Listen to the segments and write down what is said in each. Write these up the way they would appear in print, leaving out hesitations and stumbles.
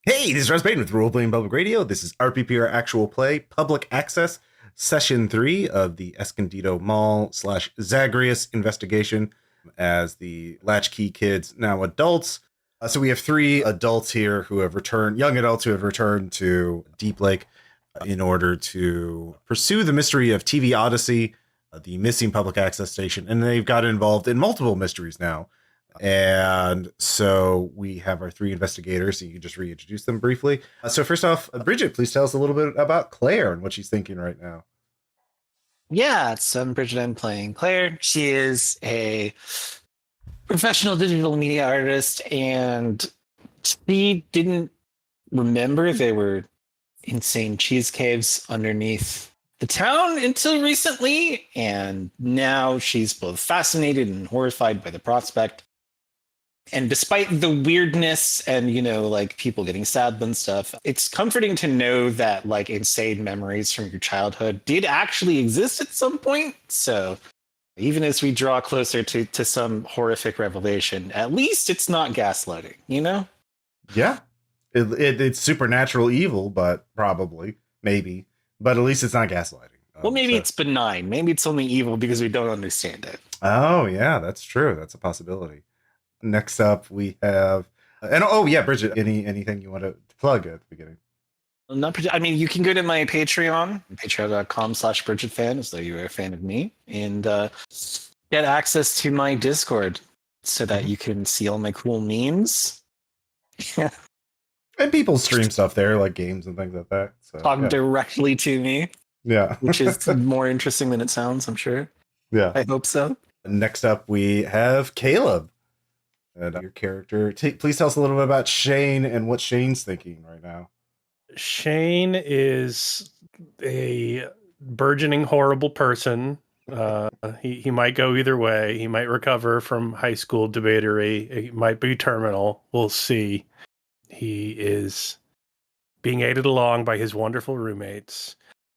Hey, this is Russ Payton with Role Playing Public Radio. This is RPPR Actual Play Public Access, Session 3 of the Escondido Mall / Zagreus investigation as the Latchkey kids, now adults. So we have 3 adults here who have returned, young adults who have returned to Deep Lake in order to pursue the mystery of TV Odyssey, the missing public access station, and they've got involved in multiple mysteries now. And so we have our 3 investigators, so you can just reintroduce them briefly. So first off, Bridget, please tell us a little bit about Claire and what she's thinking right now. Yeah, so I'm Bridget. I'm playing Claire. She is a professional digital media artist, and she didn't remember there were insane cheese caves underneath the town until recently, and now she's both fascinated and horrified by the prospect. And despite the weirdness and, like people getting stabbed and stuff, it's comforting to know that like insane memories from your childhood did actually exist at some point. So even as we draw closer to some horrific revelation, at least it's not gaslighting, Yeah, it's supernatural evil, but maybe, but at least it's not gaslighting. Well, maybe it's benign. Maybe it's only evil because we don't understand it. Oh, yeah, that's true. That's a possibility. Next up, we have, Bridget, anything you want to plug at the beginning? You can go to my Patreon, patreon.com/BridgetFan, as though you were a fan of me, and get access to my Discord so that you can see all my cool memes. And people stream stuff there, like games and things like that. So, talk directly to me. Yeah. Which is more interesting than it sounds, I'm sure. Yeah. I hope so. Next up, we have Caleb. And your character. Please tell us a little bit about Shane and what Shane's thinking right now. Shane is a burgeoning horrible person. He might go either way. He might recover from high school debatery. He might be terminal. We'll see. He is being aided along by his wonderful roommates.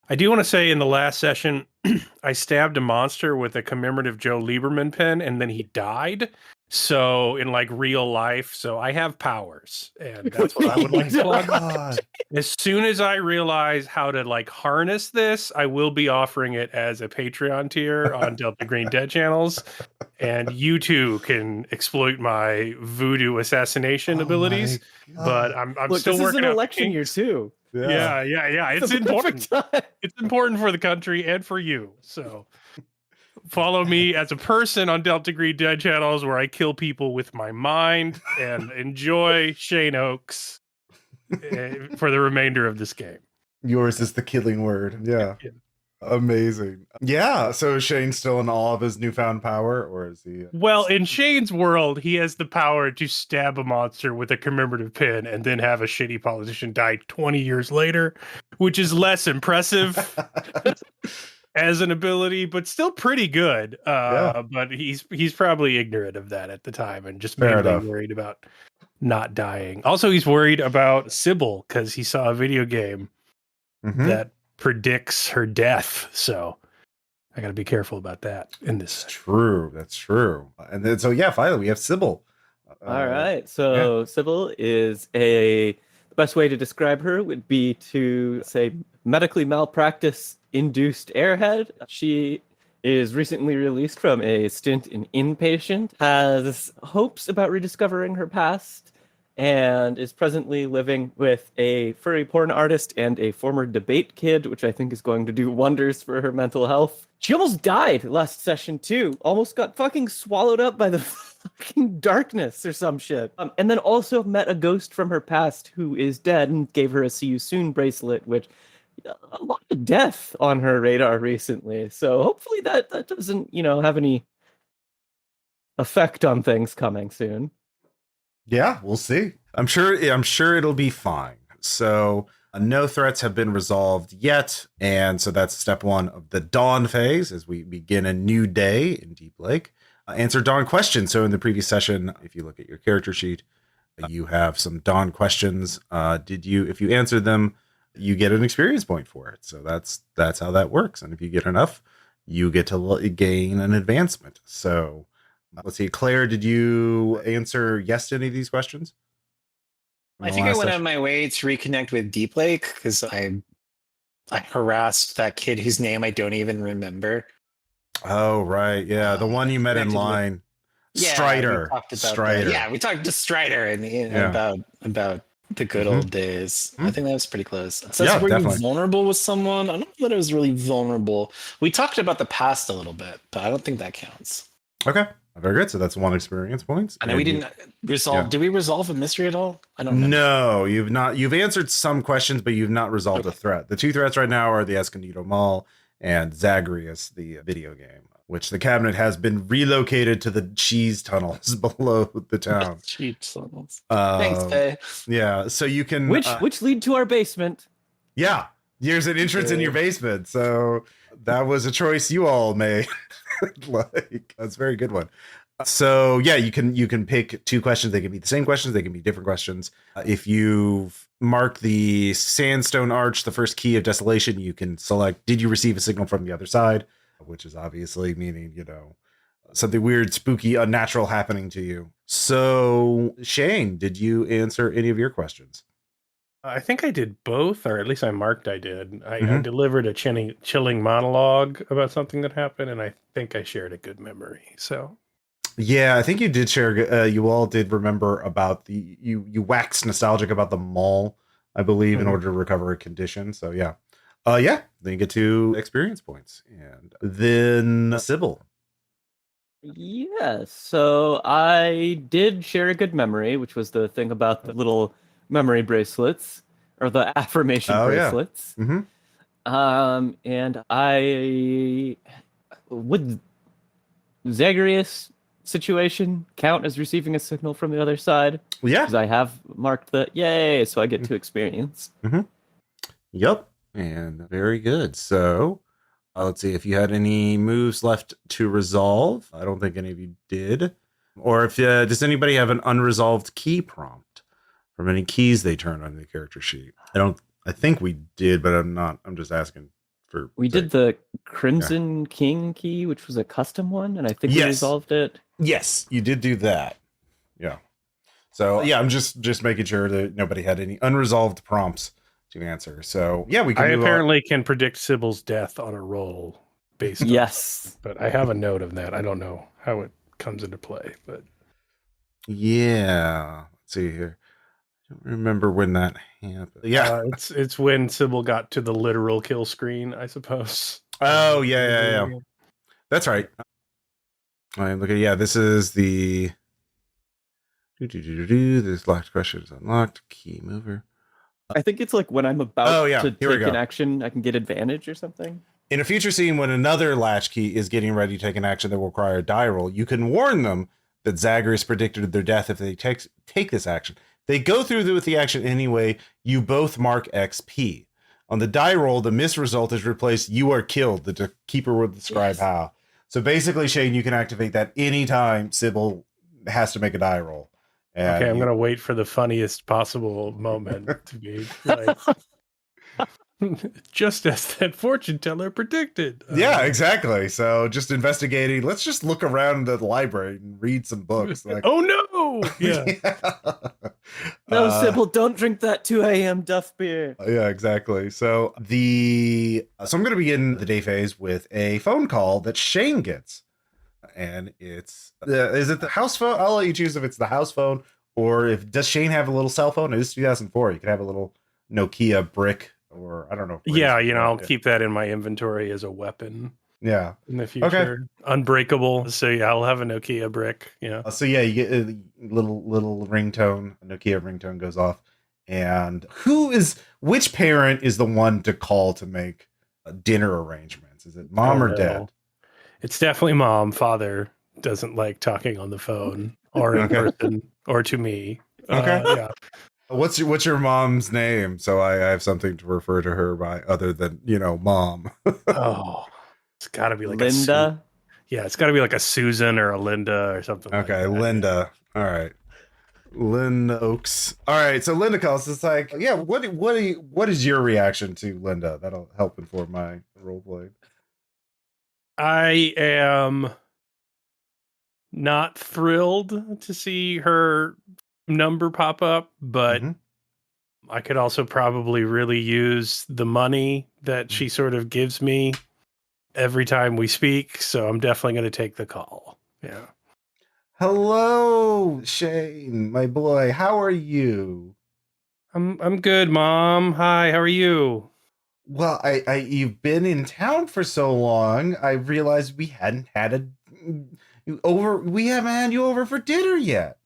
I do want to say in the last session, I stabbed a monster with a commemorative Joe Lieberman pen, and then he died. So in like real life, so I have powers, and that's what I would like to plug. As soon as I realize how to like harness this, I will be offering it as a Patreon tier on Delta Green Dead channels, and you too can exploit my voodoo assassination abilities. But I'm still working. This is an election year too. Yeah. It's important. It's important for the country and for you. So follow me as a person on Delta Green Dead channels, where I kill people with my mind, and enjoy Shane Oaks for the remainder of this game. Yours is the killing word. Yeah. Amazing. Yeah. So is Shane still in awe of his newfound power, or is he? Well, in Shane's world, he has the power to stab a monster with a commemorative pin and then have a shitty politician die 20 years later, which is less impressive as an ability, but still pretty good. But he's probably ignorant of that at the time and just mainly worried about not dying. Also, he's worried about Cybelle because he saw a video game that predicts her death. So I got to be careful about that in this. That's true. And then, finally we have Cybelle. All right. So Cybelle is the best way to describe her would be to say medically malpractice induced airhead. She is recently released from a stint in inpatient, has hopes about rediscovering her past, and is presently living with a furry porn artist and a former debate kid, which I think is going to do wonders for her mental health. She almost died last session too. Almost got fucking swallowed up by the fucking darkness or some shit. And then also met a ghost from her past who is dead and gave her a see you soon bracelet, which a lot of death on her radar recently. So hopefully that doesn't, have any effect on things coming soon. Yeah, we'll see. I'm sure it'll be fine. So no threats have been resolved yet. And so that's step 1 of the dawn phase as we begin a new day in Deep Lake. Answer dawn questions. So in the previous session, if you look at your character sheet, you have some dawn questions. If you answered them, you get an experience point for it. So that's how that works. And if you get enough, you get to gain an advancement. So let's see, Claire, did you answer yes to any of these questions? I think I went on my way to reconnect with Deep Lake because I harassed that kid whose name I don't even remember. Oh, right. Yeah. The one you met in line. Strider. We talked to Strider and about the good old days. I think that was pretty close. So were you vulnerable with someone? I don't know that it was really vulnerable. We talked about the past a little bit, but I don't think that counts. Okay. Very good. So that's 1 experience point. I know we didn't resolve. Did we resolve a mystery at all? I don't know. No, you've not. You've answered some questions, but you've not resolved a threat. The 2 threats right now are the Escondido Mall and Zagreus, the video game, which the cabinet has been relocated to the cheese tunnels below the town. Cheese tunnels. Thanks, Faye. Yeah. So you can. Which lead to our basement. Yeah. There's an entrance in your basement. So that was a choice you all made. That's a very good one. So yeah, you can pick 2 questions. They can be the same questions. They can be different questions. If you've marked the sandstone arch, the first key of desolation, you can select, did you receive a signal from the other side? Which is obviously meaning, something weird, spooky, unnatural happening to you. So Shane, did you answer any of your questions? I think I did both, or at least I marked I did. I delivered a chilling monologue about something that happened, and I think I shared a good memory. So, yeah, I think you did share. You all did remember about you waxed nostalgic about the mall, I believe, in order to recover a condition. So yeah, then you get 2 experience points, and then Cybelle. Yeah, so I did share a good memory, which was the thing about the little memory bracelets or the affirmation bracelets. Yeah. And I would Zagreus situation count as receiving a signal from the other side? Yeah, because I have marked the yay, so I get 2 experience. Yep, and very good. So let's see if you had any moves left to resolve. I don't think any of you did. Or if does anybody have an unresolved key prompt from any keys they turned on the character sheet? I think we did, but I'm just asking for. We did the Crimson King key, which was a custom one, and I think we resolved it. Yes, you did do that. Yeah. So yeah, I'm just making sure that nobody had any unresolved prompts to answer. So yeah, we can. I apparently can predict Cybile's death on a roll based. Yes, but I have a note of that. I don't know how it comes into play, but yeah. Let's see here. I don't remember when that happened. Yeah, it's when Cybelle got to the literal kill screen, I suppose. Oh yeah. That's right. I look at this is the this locked question is unlocked. Key mover. I think it's like when I'm about to take an action, I can get advantage or something. In a future scene, when another latchkey is getting ready to take an action that will require a die roll, you can warn them that Zagreus predicted their death if they take this action. They go through with the action anyway. You both mark XP. On the die roll, the miss result is replaced. You are killed. The keeper will describe how. So basically, Shane, you can activate that anytime Cybelle has to make a die roll. And I'm going to wait for the funniest possible moment to be like, just as that fortune teller predicted. Yeah, exactly. So just investigating. Let's just look around the library and read some books. Like, oh no! Yeah. No, Cybelle, don't drink that 2 a.m. Duff beer. Yeah, exactly. So I'm going to begin the day phase with a phone call that Shane gets. And it's is it the house phone? I'll let you choose if it's the house phone or does Shane have a little cell phone? It is 2004. You could have a little Nokia brick, or I don't know. Yeah, I'll keep that in my inventory as a weapon. Yeah, in the future. Okay. Unbreakable. So yeah, I'll have a Nokia brick. Yeah. So yeah, you get a little ringtone. A Nokia ringtone goes off, and which parent is the one to call to make dinner arrangements? Is it mom or dad? It's definitely mom. Father doesn't like talking on the phone or in person or to me. Okay. Yeah. What's your mom's name? So I have something to refer to her by other than, mom. It's got to be like Linda. It's got to be like a Susan or a Linda or something. Okay, like that. Linda. All right. Linda Oaks. All right. So Linda calls. It's like, yeah. What is your reaction to Linda? That'll help inform my role play. I am not thrilled to see her number pop up, but I could also probably really use the money that she sort of gives me every time we speak. So I'm definitely going to take the call. Yeah. Hello, Shane, my boy. How are you? I'm good, Mom. Hi, how are you? Well, I you've been in town for so long. I realized we hadn't had we haven't had you over for dinner yet.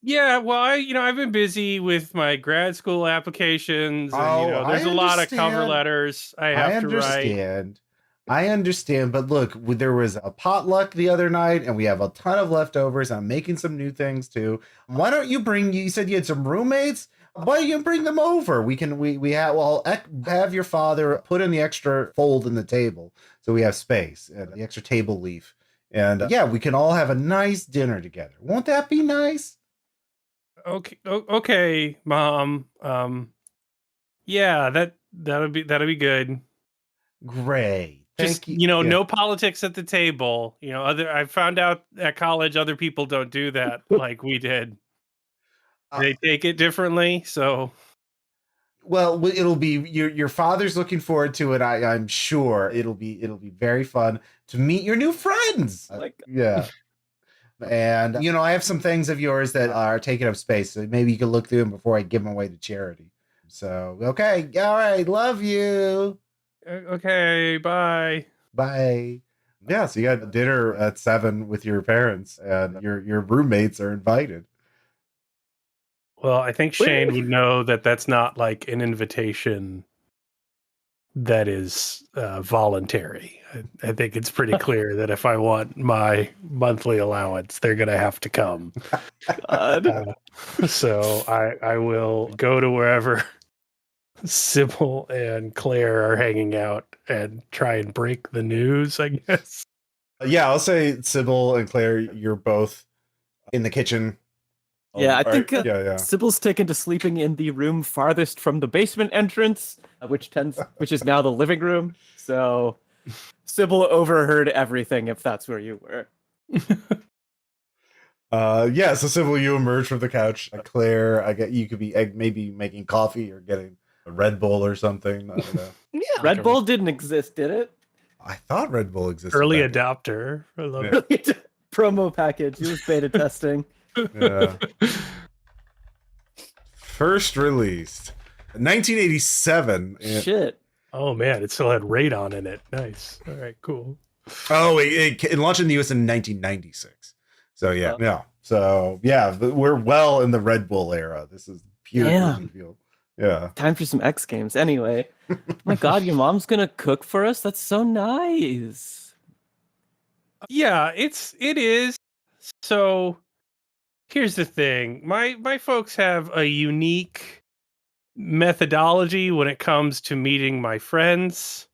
Yeah, well, I've been busy with my grad school applications, and Oh, I there's a lot of cover understand. letters I I have to write. understand. I understand, but look, there was a potluck the other night, and we have a ton of leftovers. I'm making some new things too. Why don't you bring? You said you had some roommates. Why don't you bring them over? We have. Well, have your father put in the extra fold in the table so we have space and the extra table leaf, and yeah, we can all have a nice dinner together. Won't that be nice? Okay, Mom. Yeah, that'll be good. Great. Just Thank you. Yeah. no politics at the table. I found out at college other people don't do that like we did. They take it differently, so Well, it'll be your father's looking forward to it. I'm sure it'll be very fun to meet your new friends. Yeah, and I have some things of yours that are taking up space, so maybe you can look through them before I give them away to charity. So okay, all right, love you. okay, bye. Bye. Yeah, so you got dinner at 7 with your parents, and your roommates are invited. Well, I think Shane would know that that's not like an invitation that is voluntary. I think it's pretty clear that if I want my monthly allowance, they're going to have to come. So I will go to wherever Cybelle and Claire are hanging out and try and break the news, I guess. Yeah, I'll say Cybelle and Claire, you're both in the kitchen. Yeah, I think yeah. Cybelle's taken to sleeping in the room farthest from the basement entrance, which is now the living room. So Cybelle overheard everything if that's where you were. Yeah, so Cybelle, you emerge from the couch. Claire, I get you could be maybe making coffee or getting a Red Bull or something. I don't know. Yeah, Red Bull didn't exist, did it? I thought Red Bull existed. Early adopter. I love it. Promo package. It was beta testing. Yeah. First released 1987. Shit. Oh man, it still had Radon in it. Nice. All right, cool. Oh, it launched in the US in 1996. So yeah. So yeah, we're well in the Red Bull era. This is pure field. Yeah. Time for some X Games. Anyway, oh my God, your mom's gonna cook for us. That's so nice. Yeah, it is. So here's the thing. My folks have a unique methodology when it comes to meeting my friends.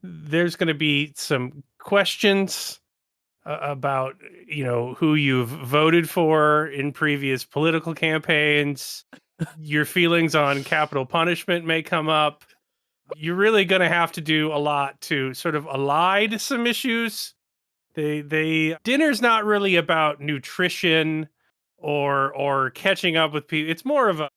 There's going to be some questions about who you've voted for in previous political campaigns. Your feelings on capital punishment may come up. You're really going to have to do a lot to sort of elide some issues. Dinner's not really about nutrition or catching up with people. It's more of a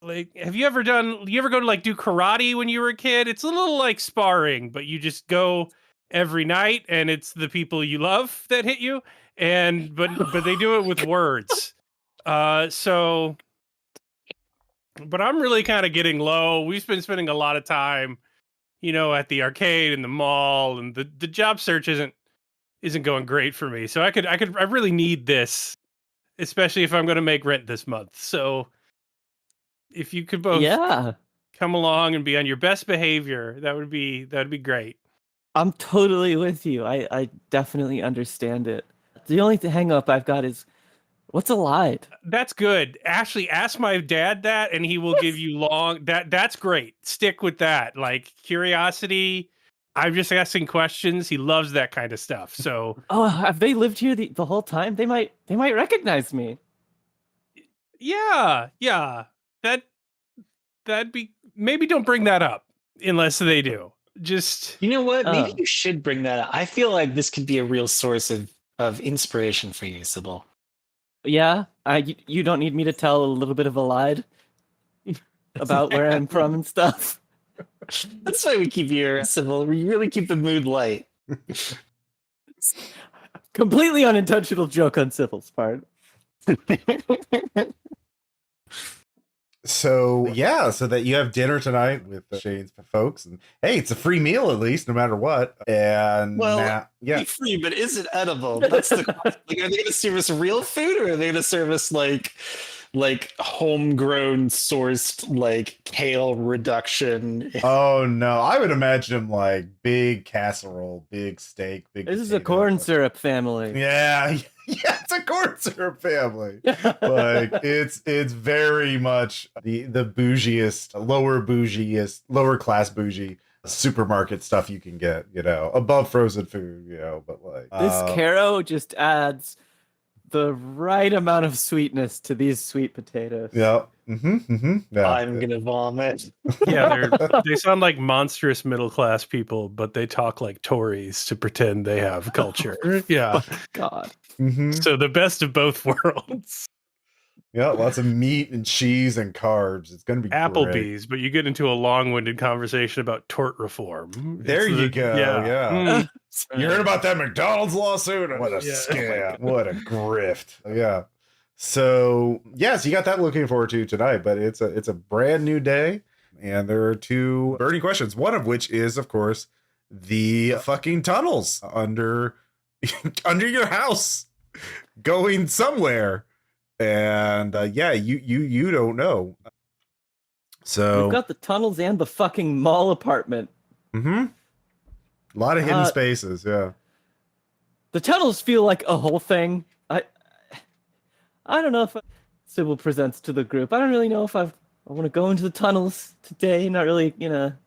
you ever go to like do karate when you were a kid? It's a little like sparring, but you just go every night and it's the people you love that hit you, but they do it with words. But I'm really kind of getting low. We've been spending a lot of time, at the arcade and the mall, and the job search isn't going great for me. So I really need this, especially if I'm going to make rent this month. So if you could both come along and be on your best behavior, that would be great. I'm totally with you. I definitely understand it. The only hang up I've got is, what's a lie? That's good. Actually, ask my dad that, and he will give you that's great. Stick with that. Like curiosity. I'm just asking questions. He loves that kind of stuff. So, have they lived here the whole time? They might recognize me. Yeah. That'd be, maybe don't bring that up unless they do. Just, you know what? Maybe you should bring that up. I feel like this could be a real source of inspiration for you, Cybelle. Yeah, you don't need me to tell a little bit of a lie about where I'm from and stuff. That's why we keep you civil. We really keep the mood light. Completely unintentional joke on Sybil's part. So yeah, so that you have dinner tonight with Shane's folks, and hey, it's a free meal at least, no matter what. And Well, yeah, Be free, but is it edible? That's the question. Like, are they going to serve us real food, or are they going to serve us like homegrown sourced like kale reduction? oh no, I would imagine them like big casserole, big steak, big. This is a potato. corn syrup family. Yeah, yeah, it's a corn syrup family. Like it's very much the bougiest, lower class bougie supermarket stuff you can get, above frozen food, but like This Caro just adds the right amount of sweetness to these sweet potatoes. yeah. Yeah. I'm gonna vomit. Yeah, they sound like monstrous middle class people, but they talk like Tories to pretend they have culture. Yeah. Oh, God. So the best of both worlds. Yeah, lots of meat and cheese and carbs. It's gonna be Applebee's, but you get into a long-winded conversation about tort reform. There you go. Yeah. Mm. You heard about that McDonald's lawsuit? What a Yeah. scam. What a grift. Yeah. So yes, you got that looking forward to tonight, but it's a brand new day, and there are two burning questions. One of which is, of course, the fucking tunnels under your house going somewhere. And yeah, you don't know. So We've got the tunnels and the fucking mall apartment. a lot of hidden spaces. Yeah. The tunnels feel like a whole thing. I don't know if Sybil presents to the group. I don't really know if I want to go into the tunnels today. Not really, in a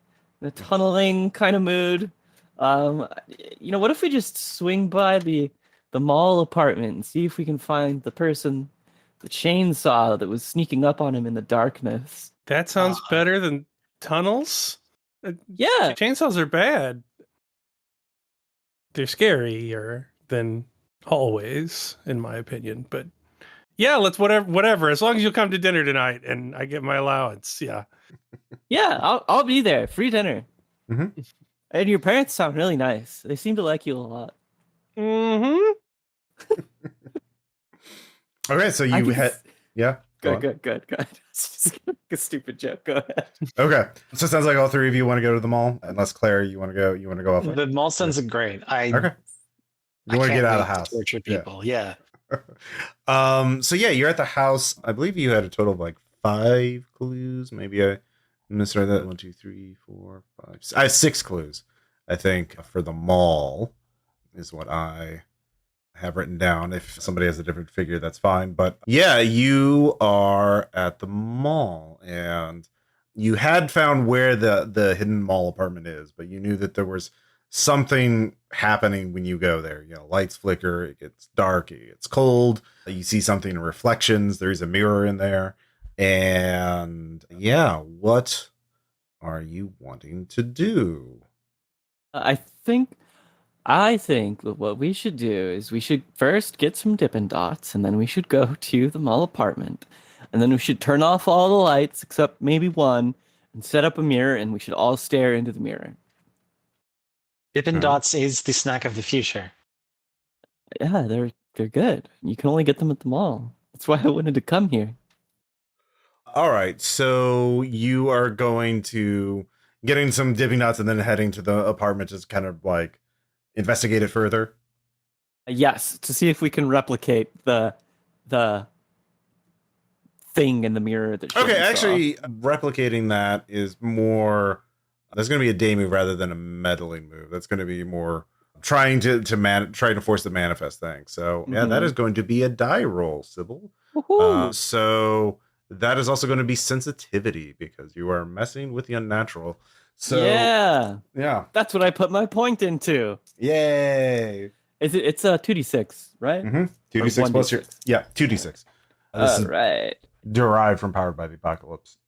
tunneling kind of mood. What if we just swing by the mall apartment and see if we can find the person, the chainsaw that was sneaking up on him in the darkness? That sounds better than tunnels. Yeah. Chainsaws are bad. They're scarier than hallways, in my opinion. But yeah, let's whatever. As long as you'll come to dinner tonight and I get my allowance. Yeah. Yeah, I'll be there. Free dinner. Mm-hmm. And your parents sound really nice. They seem to like you a lot. Mm-hmm. Okay, so you had yeah. Good. A stupid joke. Go ahead. Okay, so it sounds like all three of you want to go to the mall, unless Claire, you want to go off. The mall sounds great. Okay. You want to get out of the house. Torture people. Yeah. So yeah, you're at the house. I believe you had a total of like 5 clues. Maybe I misread that. 1, 2, 3, 4, 5. I have 6 clues, I think, for the mall is what I have written down. If somebody has a different figure, that's fine. But yeah, you are at the mall, and you had found where the hidden mall apartment is, but you knew that there was something happening when you go there. Lights flicker, it gets dark, it gets cold, you see something in reflections, there's a mirror in there. And yeah, what are you wanting to do? I think that what we should do is we should first get some Dippin' Dots, and then we should go to the mall apartment, and then we should turn off all the lights except maybe one, and set up a mirror, and we should all stare into the mirror. Dippin' Dots is the snack of the future. Yeah, they're good. You can only get them at the mall. That's why I wanted to come here. All right, so you are going to getting some Dipping Dots and then heading to the apartment to kind of like investigate it further. Yes, to see if we can replicate the thing in the mirror that. Okay, actually, replicating that is more. That's going to be a day move rather than a meddling move. That's going to be more trying to force the manifest thing. So yeah, that is going to be a die roll, Sybil. So that is also going to be sensitivity because you are messing with the unnatural. So yeah, that's what I put my point into. Yay! It's a 2d6, right? 2d6 plus your 2d6. This is right. Derived from Powered by the Apocalypse.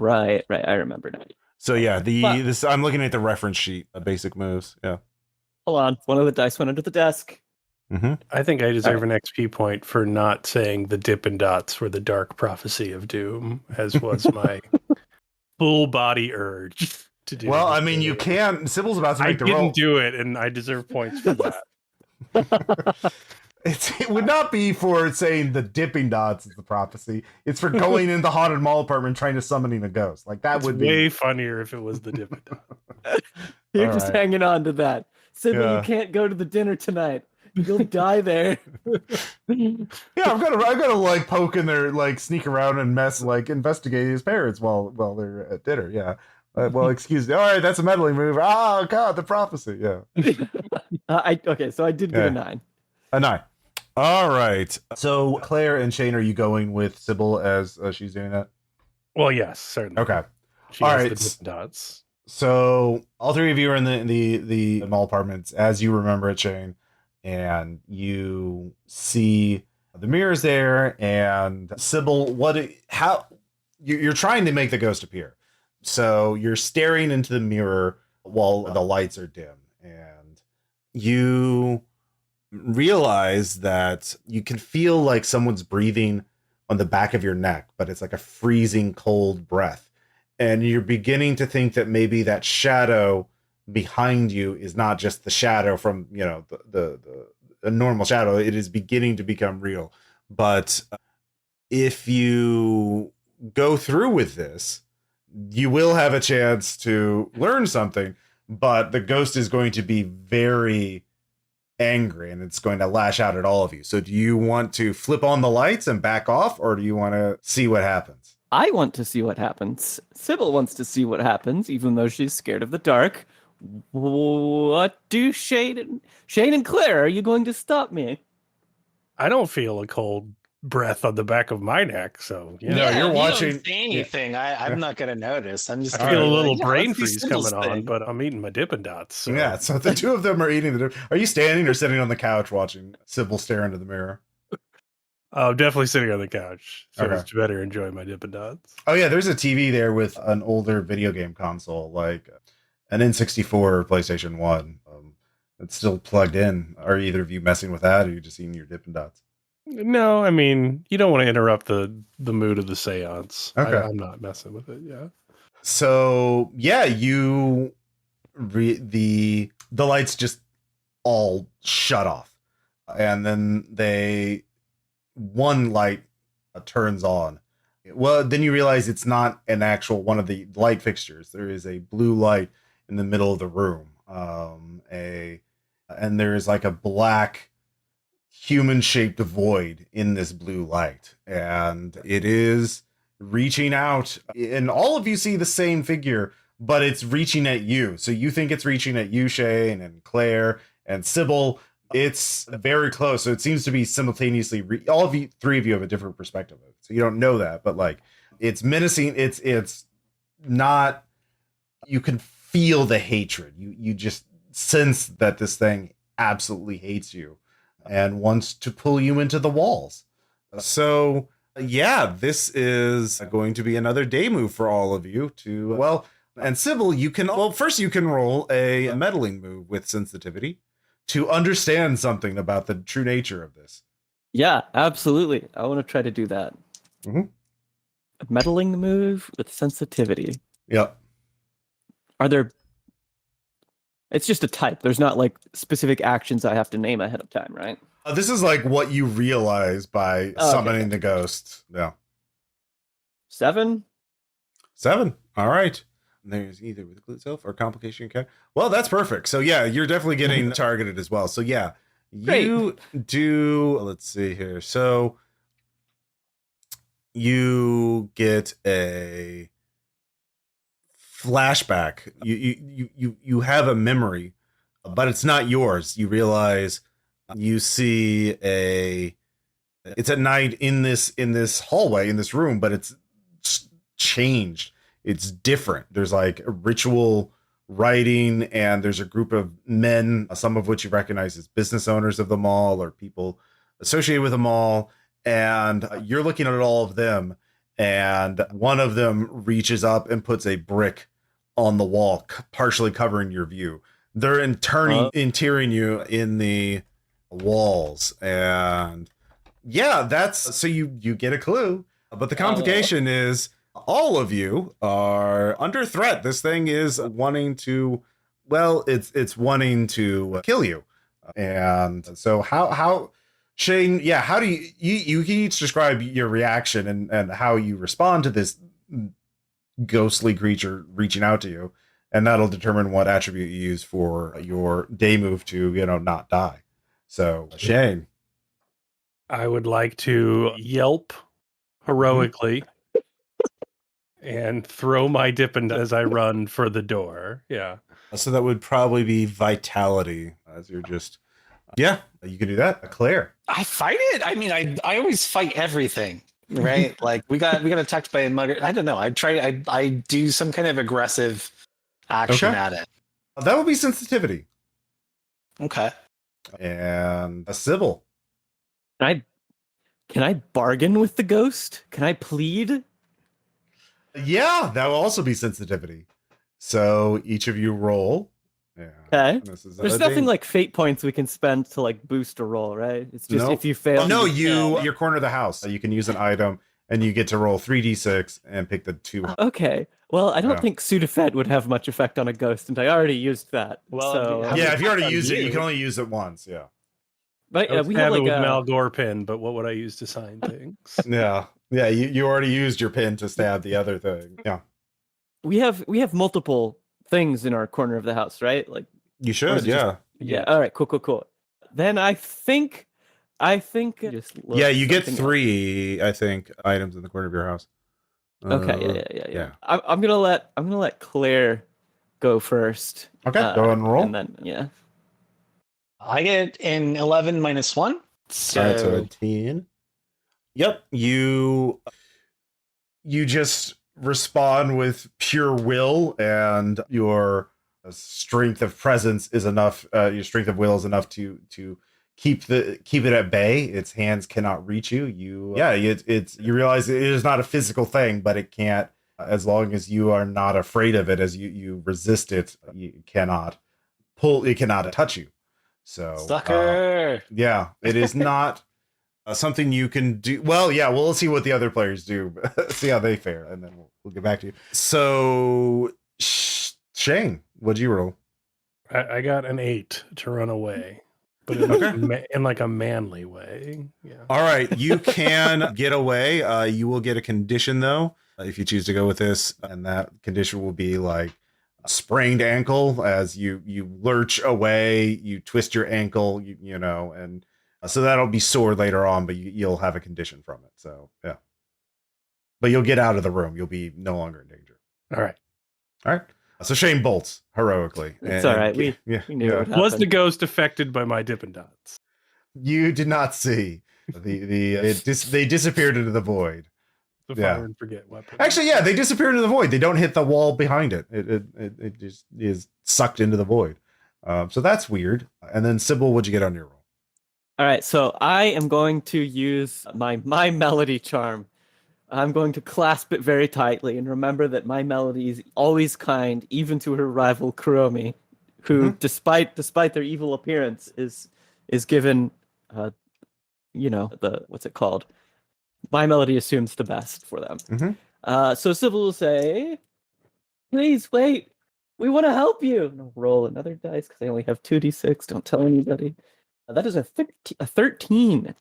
Right. I remember now. So yeah, I'm looking at the reference sheet of basic moves. Yeah. Hold on, one of the dice went under the desk. I think I deserve an XP point for not saying the Dippin' Dots were the dark prophecy of doom, as was my full body urge to do. Well, I mean, you can't. Sybil's about to I make the roll. didn't do it, and I deserve points for that. It would not be for saying the Dipping Dots is the prophecy. It's for going in the haunted mall apartment trying to summoning a ghost. Like that would be way funnier if it was the Dippin' Dots. You're All just right. hanging on to that. Sybil, Yeah. you can't go to the dinner tonight. You'll die there. Yeah, I'm gonna like poke in there, like sneak around and mess, like investigate his parents while they're at dinner. Yeah. Well, excuse me. All right, that's a meddling move. Oh God, the prophecy. Yeah. Okay, so I did get a 9. A 9. All right. So Claire and Shane, are you going with Sybil as she's doing that? Well, yes, certainly. Okay. She All has right. the Dippin' Dots. So all three of you are in the mall apartments, as you remember it, Shane, and you see the mirrors there. And Sybil, you're trying to make the ghost appear, so you're staring into the mirror while the lights are dim, and you realize that you can feel like someone's breathing on the back of your neck, but it's like a freezing cold breath. And you're beginning to think that maybe that shadow behind you is not just the shadow from, the normal shadow. It is beginning to become real. But if you go through with this, you will have a chance to learn something, but the ghost is going to be very angry and it's going to lash out at all of you. So do you want to flip on the lights and back off, or do you want to see what happens? I want to see what happens. Sybil wants to see what happens, even though she's scared of the dark. What do Shane and Claire, are you going to stop me? I don't feel a cold breath on the back of my neck, so yeah. No, you're if watching- You don't say anything. I'm not going to notice. I'm just. I feel a gonna be little like, brain let's see freeze Sybil's coming on, thing. but I'm eating my Dippin' Dots. So. Yeah, so the two of them are eating Are you standing or sitting on the couch watching Sybil stare into the mirror? I'm definitely sitting on the couch, so Okay. it's better enjoy my Dippin' Dots. Oh yeah, there's a TV there with an older video game console, like an N64 or PlayStation 1. It's still plugged in. Are either of you messing with that, or are you just eating your Dippin' Dots? No, I mean, you don't want to interrupt the mood of the seance. Okay. I'm not messing with it, yeah. So yeah, the lights just all shut off, and then one light turns on. Well, then you realize it's not an actual one of the light fixtures. There is a blue light in the middle of the room, and there is like a black human-shaped void in this blue light, and it is reaching out, and all of you see the same figure, but it's reaching at you. So you think it's reaching at you, Shane, and Claire, and Sybil. It's very close. So it seems to be simultaneously, all of you, three of you have a different perspective of it. So you don't know that, but like it's menacing. It's not, you can feel the hatred. You just sense that this thing absolutely hates you and wants to pull you into the walls. So yeah, this is going to be another day move for all of you to, and Sybil, first you can roll a meddling move with sensitivity to understand something about the true nature of this. Yeah, absolutely. I want to try to do that. Mhm. Meddling the move with sensitivity. Yep. It's just a type. There's not like specific actions I have to name ahead of time, right? This is like what you realize by summoning the ghost. Yeah. 7? 7. All right. There's either with the clue itself or complication encounter. Well, that's perfect. So yeah, you're definitely getting targeted as well. So yeah, you do. Let's see here. So you get a flashback. You have a memory, but it's not yours. You realize you see it's at night in this hallway in this room, but it's changed. It's different. There's like a ritual writing, and there's a group of men, some of which you recognize as business owners of the mall or people associated with the mall. And you're looking at all of them, and one of them reaches up and puts a brick on the wall, partially covering your view. They're interring you in the walls. And yeah, that's so you get a clue. But the complication is all of you are under threat. This thing is wanting to, well, it's wanting to kill you. And so how Shane, yeah, how do you each describe your reaction and how you respond to this ghostly creature reaching out to you, and that'll determine what attribute you use for your day move to, not die. So Shane. I would like to yelp heroically and throw my Dippin' as I run for the door. Yeah. So that would probably be vitality, as you're just, yeah, you can do that. Claire. I fight it. I mean, I always fight everything, right? Like we got attacked by a mugger. I don't know. I do some kind of aggressive action at it. That would be sensitivity. Okay. And a Cybelle. Can I bargain with the ghost? Can I plead? Yeah, that will also be sensitivity. So each of you roll. Yeah. Okay. There's nothing like fate points we can spend to like boost a roll, right? It's just if you fail. Oh, no, you're corner of the house. You can use an item and you get to roll 3d6 and pick the 2. Okay. Well, I don't think Sudafed would have much effect on a ghost, and I already used that. Well, so yeah, if you already used it, you can only use it once. Yeah. But we have like with Malgore pin, but what would I use to sign things? Yeah. You already used your pin to stab the other thing. Yeah. We have multiple things in our corner of the house, right? Like you should. Yeah. Yeah. All right. Cool. Then I think just you get 3, I think, items in the corner of your house. Okay. Yeah. I'm gonna let Claire go first. Okay. Go ahead and roll. And then I get an 11 minus 1. So, all right, so a 10. Yep. You just respond with pure will, and your strength of presence is enough. Your strength of will is enough to keep it at bay. Its hands cannot reach you. You realize it is not a physical thing, but it can't, as long as you are not afraid of it, as you resist it, it cannot touch you. So sucker. It is not something you can do. Well, yeah, we'll see what the other players do, see how they fare, and then we'll get back to you. So Shane, what'd you roll? I got an 8 to run away. But in like a manly way. Yeah. All right. You can get away. You will get a condition, though, if you choose to go with this. And that condition will be like a sprained ankle as you lurch away, you twist your ankle, and so that'll be sore later on, but you'll have a condition from it. So, yeah. But you'll get out of the room. You'll be no longer in danger. All right. So Shane bolts heroically. It's all right. We knew what happened. Was the ghost affected by my Dippin' Dots? You did not see they disappeared into the void. The fire and forget weapon. Actually, yeah, they disappear into the void. They don't hit the wall behind it. It just is sucked into the void. So that's weird. And then Cybelle, what'd you get on your roll? All right, so I am going to use my melody charm. I'm going to clasp it very tightly and remember that my melody is always kind, even to her rival Kuromi, who, despite their evil appearance, is given, what's it called? My melody assumes the best for them. So Cybelle will say, "Please wait, we want to help you." And I'll roll another dice because I only have 2d6. Don't tell anybody. That is a 13.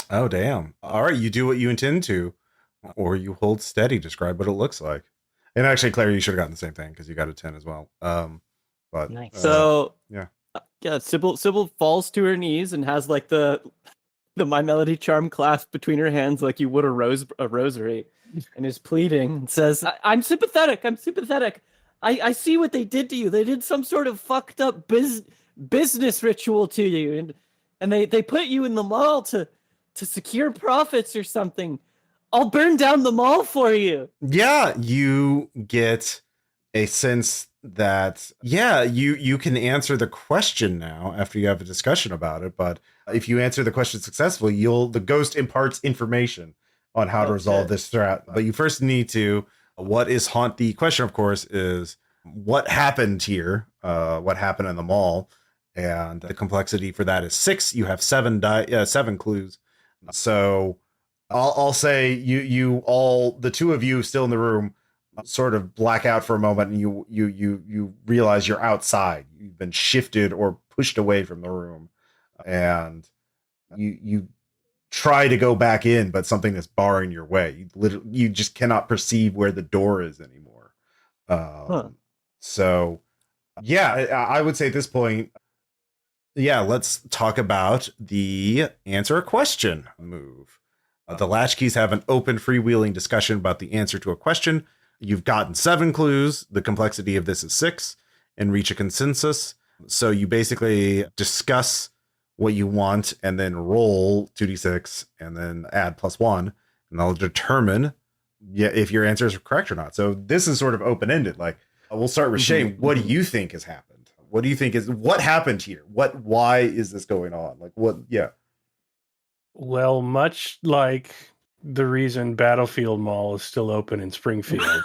Oh damn! All right, you do what you intend to. Or you hold steady. Describe what it looks like. And actually, Claire, you should have gotten the same thing because you got a 10 as well. But nice. Cybelle falls to her knees and has like the My Melody charm clasped between her hands like you would a rosary, and is pleading and says, "I'm sympathetic. I see what they did to you. They did some sort of fucked up business ritual to you, and they put you in the mall to secure profits or something. I'll burn down the mall for you." Yeah, you get a sense that, you can answer the question now after you have a discussion about it. But if you answer the question successfully, the ghost imparts information on how to resolve this threat. But you first need to, the question, of course, is what happened here? What happened in the mall? and the complexity for that is 6. You have 7 clues. So I'll say you all, the two of you still in the room, sort of black out for a moment, and you realize you're outside. You've been shifted or pushed away from the room, and you try to go back in, but something is barring your way. You just cannot perceive where the door is anymore. So yeah, I would say at this point, yeah, let's talk about the answer a question move. The Latchkeys have an open, freewheeling discussion about the answer to a question. You've gotten 7 clues. The complexity of this is 6, and reach a consensus. So you basically discuss what you want and then roll 2d6 and then add +1, and they'll determine if your answer is correct or not. So this is sort of open-ended. Like, we'll start with Shane. What do you think has happened? What do you think what happened here? Why is this going on? Like, what? Yeah. Well, much like the reason Battlefield Mall is still open in Springfield,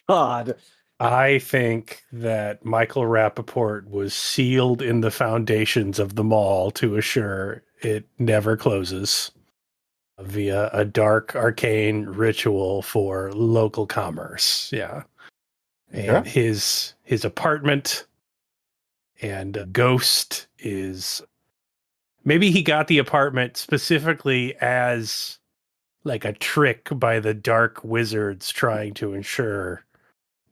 God. I think that Michael Rappaport was sealed in the foundations of the mall to assure it never closes via a dark arcane ritual for local commerce. Yeah. And his apartment and Ghost is, maybe he got the apartment specifically as like a trick by the dark wizards trying to ensure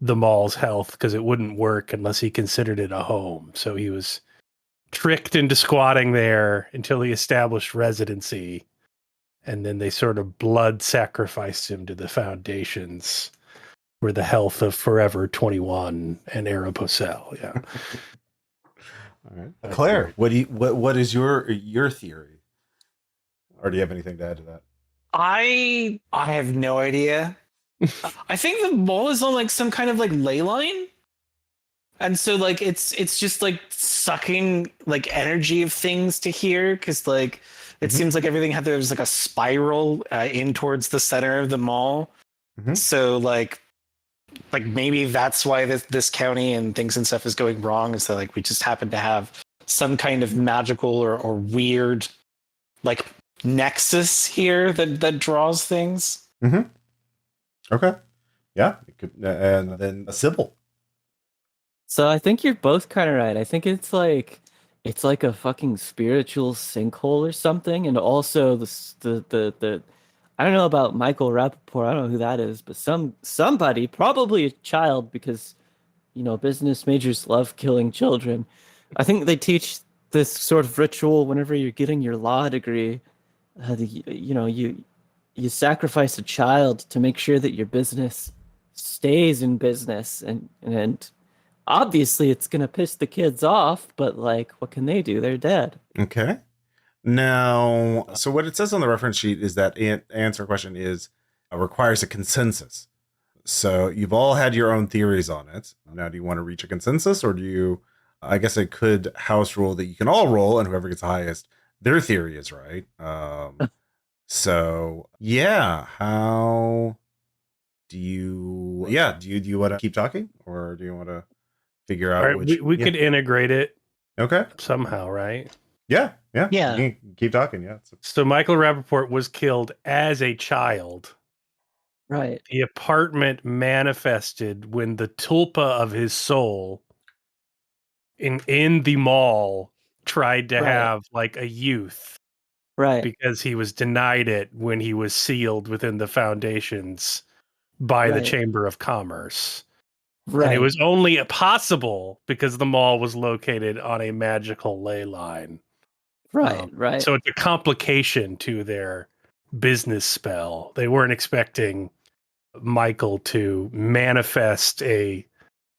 the mall's health, because it wouldn't work unless he considered it a home. So he was tricked into squatting there until he established residency, and then they sort of blood sacrificed him to the foundations for the health of Forever 21 and Aeropostale. Yeah. All right, Claire, what is your theory, or do you have anything to add to that? I have no idea. I think the mall is on like some kind of like ley line, and so like it's just like sucking like energy of things to here, because like it seems like everything there's like a spiral in towards the center of the mall. So like maybe that's why this county and things and stuff is going wrong, is that like we just happen to have some kind of magical or weird like nexus here that draws things. Okay. Yeah. It could, and then Cybelle. So I think you're both kind of right. I think it's like a fucking spiritual sinkhole or something, and also the I don't know about Michael Rappaport. I don't know who that is, but somebody, probably a child, because business majors love killing children. I think they teach this sort of ritual whenever you're getting your law degree. You sacrifice a child to make sure that your business stays in business, and obviously it's gonna piss the kids off, but like, what can they do? They're dead. Okay. Now, so what it says on the reference sheet is that answer question is requires a consensus. So you've all had your own theories on it. Now, do you want to reach a consensus, or do you? I guess I could house rule that you can all roll, and whoever gets the highest, their theory is right. So yeah, how do you? Yeah, do you want to keep talking, or do you want to figure out? All right, we could integrate it. Okay. Somehow, right? Yeah. Yeah. You can keep talking. Yeah. So Michael Rappaport was killed as a child. Right. The apartment manifested when the tulpa of his soul in the mall tried to have like a youth. Right. Because he was denied it when he was sealed within the foundations by the Chamber of Commerce. Right. And it was only possible because the mall was located on a magical ley line. Right. So it's a complication to their business spell. They weren't expecting Michael to manifest a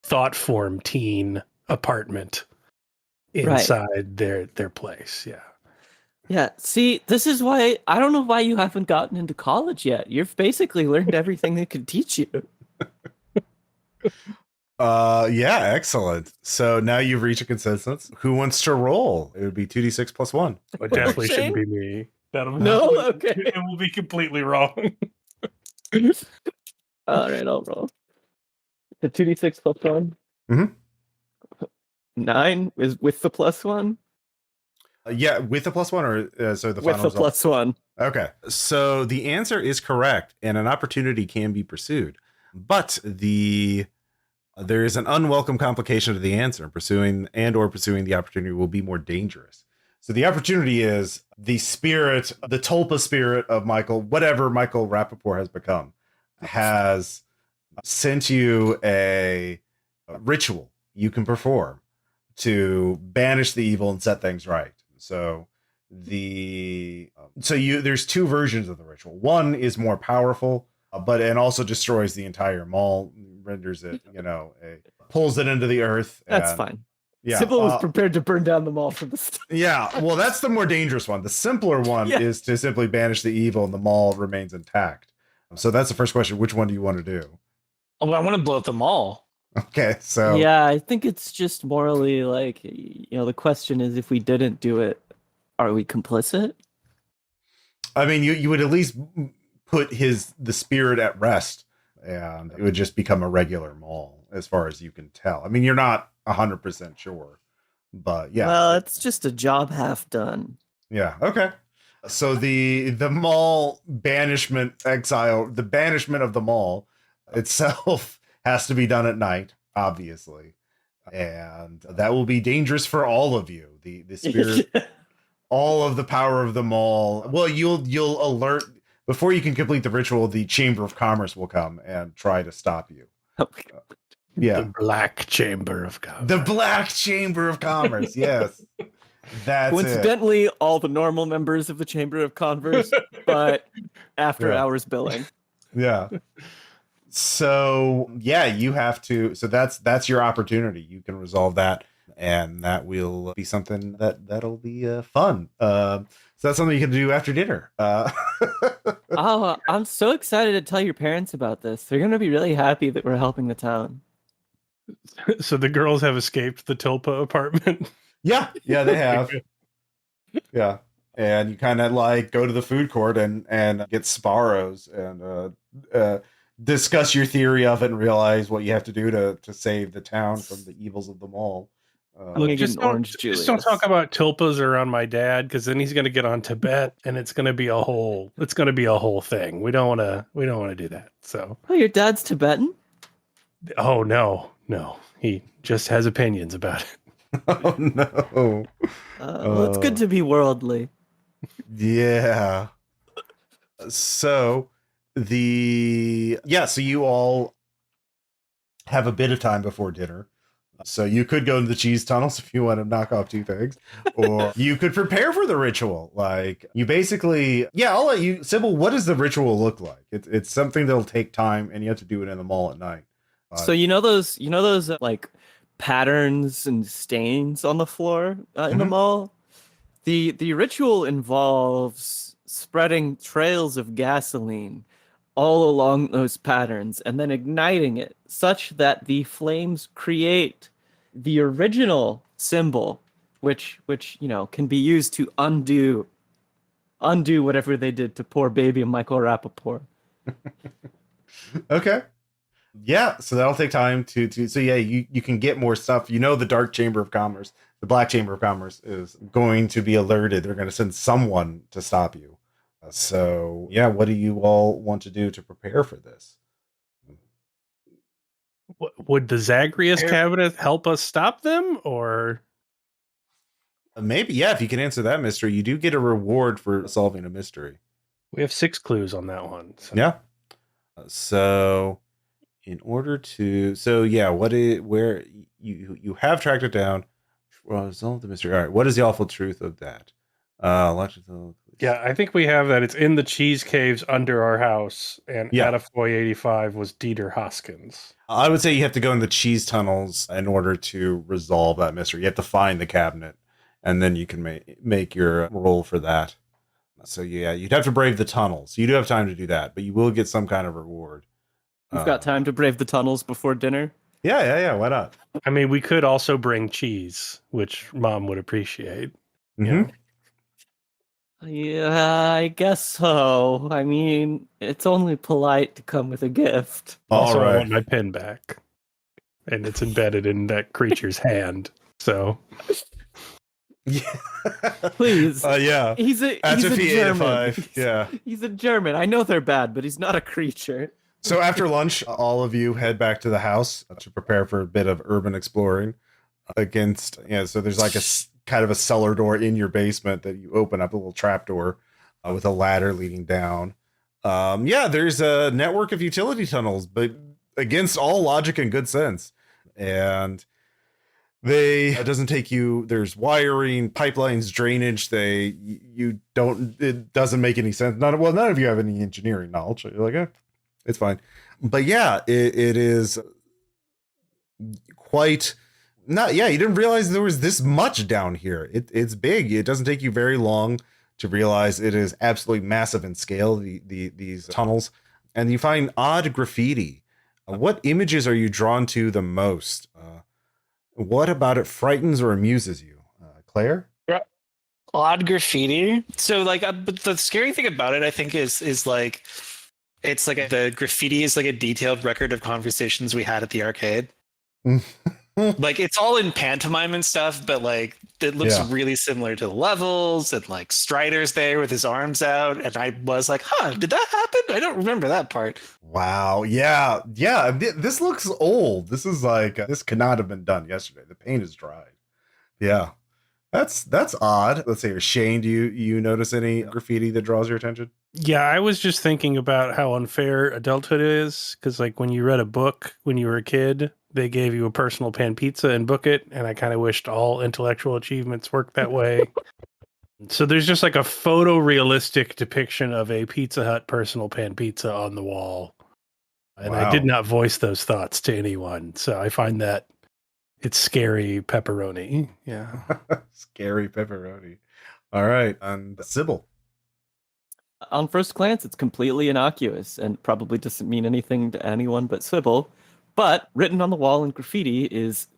thought form teen apartment inside their place. Yeah. Yeah, see, this is why I don't know why you haven't gotten into college yet. You've basically learned everything they could teach you. Yeah, excellent. So now you've reached a consensus. Who wants to roll? It would be 2d6 + 1. It definitely shouldn't be me. Okay. It will be completely wrong. All right, I'll roll. The 2d6 + 1. 9 is with the +1. Yeah, with the +1 or so the With final the result? +1. Okay, so the answer is correct, and an opportunity can be pursued, but there is an unwelcome complication to the answer. Pursuing the opportunity will be more dangerous. So the opportunity is the spirit, the tulpa spirit of Michael, whatever Michael Rappaport has become, has sent you a ritual you can perform to banish the evil and set things right. So there's two versions of the ritual. One is more powerful, and also destroys the entire mall, renders it, pulls it into the earth. That's fine. Yeah, Cybelle was prepared to burn down the mall from the start. Yeah, well, that's the more dangerous one. The simpler one is to simply banish the evil and the mall remains intact. So that's the first question. Which one do you want to do? Oh, I want to blow up the mall. Okay, so Yeah, I think it's just morally like, the question is, if we didn't do it, are we complicit? I mean, you would at least put the spirit at rest, and it would just become a regular mall, as far as you can tell. I mean, you're not 100% sure, but yeah. Well, it's just a job half done. Yeah. Okay. So the mall banishment exile, the banishment of the mall itself has to be done at night, obviously, and that will be dangerous for all of you. The spirit. All of the power of the mall. Well, you'll alert before you can complete the ritual. The Chamber of Commerce will come and try to stop you. Yeah, The Black Chamber of Commerce. The Black Chamber of Commerce. Yes, that's coincidentally all the normal members of the Chamber of Commerce, but after hours billing. Yeah. So yeah, you have to. So that's your opportunity. You can resolve that. And that will be something that'll be fun. So that's something you can do after dinner. Oh, I'm so excited to tell your parents about this. They're going to be really happy that we're helping the town. So the girls have escaped the Tulpa apartment. Yeah, they have. Yeah, and you kind of like go to the food court and get Sparrows and discuss your theory of it and realize what you have to do to save the town from the evils of the mall. Look, just don't talk about tulpas around my dad, because then he's going to get on Tibet, and it's going to be a whole thing. We don't want to do that. So, your dad's Tibetan? Oh no, he just has opinions about it. Oh no. Well, it's good to be worldly. Yeah. So so you all have a bit of time before dinner. So you could go into the cheese tunnels if you want to knock off two things, or you could prepare for the ritual. Like you basically, I'll let you, Cybelle, what does the ritual look like? It's something that'll take time and you have to do it in the mall at night. So those like patterns and stains on the floor in the mall? The ritual involves spreading trails of gasoline all along those patterns and then igniting it such that the flames create the original symbol, which can be used to undo whatever they did to poor baby Michael Rappaport. Okay. Yeah, so that'll take time to so yeah, you can get more stuff. The Dark Chamber of Commerce, the Black Chamber of Commerce is going to be alerted. They're going to send someone to stop you. So yeah, what do you all want to do to prepare for this? Would the Zagreus cabinet help us stop them, or maybe? Yeah, if you can answer that mystery, you do get a reward for solving a mystery. We have 6 clues on that one. So. Yeah. So in order to, where you have tracked it down, resolve the mystery. All right, what is the awful truth of that? Yeah, I think we have that. It's in the cheese caves under our house, and Attafoy 85 was Dieter Hoskins. I would say you have to go in the cheese tunnels in order to resolve that mystery. You have to find the cabinet, and then you can make your roll for that. So yeah, you'd have to brave the tunnels. You do have time to do that, but you will get some kind of reward. You've got time to brave the tunnels before dinner? Yeah. Why not? I mean, we could also bring cheese, which Mom would appreciate. Mm-hmm. Yeah, I guess so. I mean, it's only polite to come with a gift. Also, I want my pin back. And it's embedded in that creature's hand. So Yeah. Please. Yeah. He's a Atrophy 8 to German. 5. Yeah. He's a German. I know they're bad, but he's not a creature. So after lunch, all of you head back to the house to prepare for a bit of urban exploring against, so there's like a kind of a cellar door in your basement that you open up, a little trap door with a ladder leading down. There's a network of utility tunnels, but against all logic and good sense. And it doesn't take you, there's wiring, pipelines, drainage. It doesn't make any sense. None of you have any engineering knowledge. So you're like, it's fine. But yeah, it is quite not. Yeah, you didn't realize there was this much down here. It's big. It doesn't take you very long to realize it is absolutely massive in scale, these tunnels. And you find odd graffiti. What images are you drawn to the most? What about it frightens or amuses you? Claire? Odd graffiti. So but the scary thing about it, I think, is like, it's like the graffiti is like a detailed record of conversations we had at the arcade. Like, it's all in pantomime and stuff, but like it looks really similar to the levels, and like Strider's there with his arms out, and I was like, did that happen? I don't remember that part. Wow. Yeah. This looks old. This is like, this could not have been done yesterday. The paint is dried. Yeah. That's odd. Let's say, Shane, do you notice any graffiti that draws your attention? yeah, I was just thinking about how unfair adulthood is, because like when you read a book when you were a kid, they gave you a personal pan pizza and book it, and I kind of wished all intellectual achievements worked that way. So there's just like a photorealistic depiction of a Pizza Hut personal pan pizza on the wall. And I did not voice those thoughts to anyone. So I find that it's scary pepperoni. Yeah. Scary pepperoni. All right. And Cybelle. On first glance, it's completely innocuous and probably doesn't mean anything to anyone but Cybelle. But written on the wall in graffiti is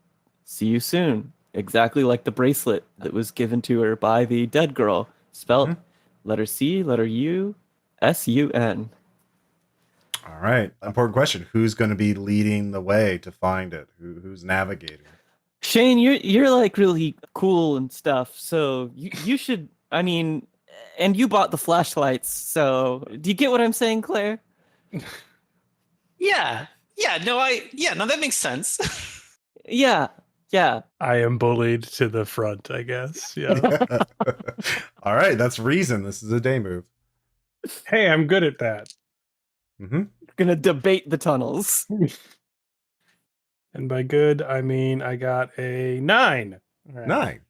"See you soon," exactly like the bracelet that was given to her by the dead girl, spelled letter C, letter U, S-U-N. All right. Important question. Who's going to be leading the way to find it? Who's navigating? Shane, you're like really cool and stuff, so you should. I mean, and you bought the flashlights, so do you get what I'm saying, Claire? Yeah. No, that makes sense. Yeah. I am bullied to the front, I guess. Yeah. All right. That's reason. This is a day move. Hey, I'm good at that. Mm-hmm. Gonna debate the tunnels. And by good, I mean I got a 9. All right. 9.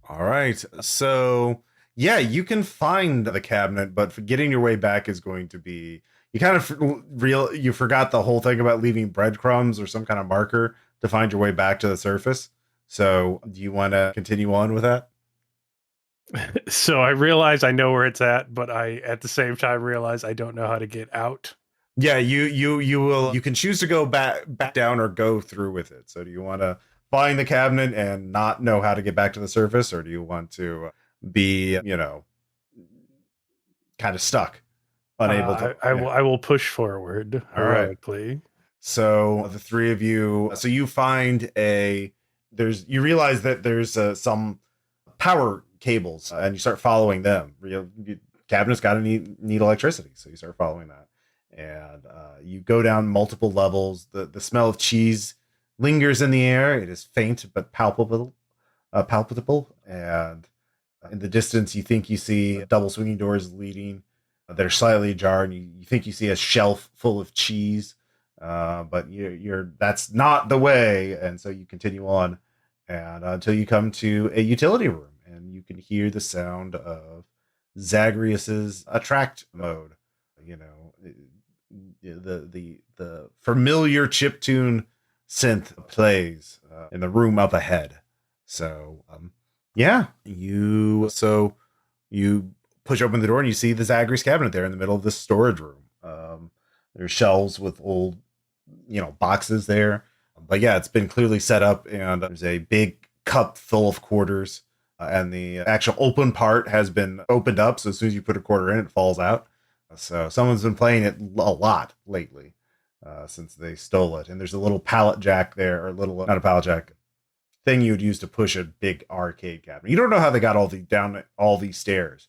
All right. So, yeah, you can find the cabinet, but for getting your way back is going to be, you kind of you forgot the whole thing about leaving breadcrumbs or some kind of marker to find your way back to the surface. So, do you want to continue on with that? So I realize I know where it's at, but I at the same time realize I don't know how to get out. Yeah, you can choose to go back down or go through with it. So do you want to find the cabinet and not know how to get back to the surface, or do you want to be, kind of stuck, unable to? I will push forward heroically. Right. So the three of you, so you find you realize that there's some power cables, and you start following them. Cabinet's got to need electricity, so you start following that. And you go down multiple levels. The smell of cheese lingers in the air. It is faint but palpable. And in the distance, you think you see double swinging doors leading. They're slightly ajar, and you think you see a shelf full of cheese. But that's not the way. And so you continue on, and until you come to a utility room, and you can hear the sound of Zagreus's attract mode. The familiar chiptune synth plays in the room up ahead. So you push open the door and you see the Zagreus cabinet there in the middle of this storage room. There's shelves with old boxes there, but yeah, it's been clearly set up, and there's a big cup full of quarters, and the actual open part has been opened up, so as soon as you put a quarter in, it falls out. So someone's been playing it a lot lately, since they stole it. And there's a little pallet jack there, or not a pallet jack, thing you would use to push a big arcade cabinet. You don't know how they got down all these stairs.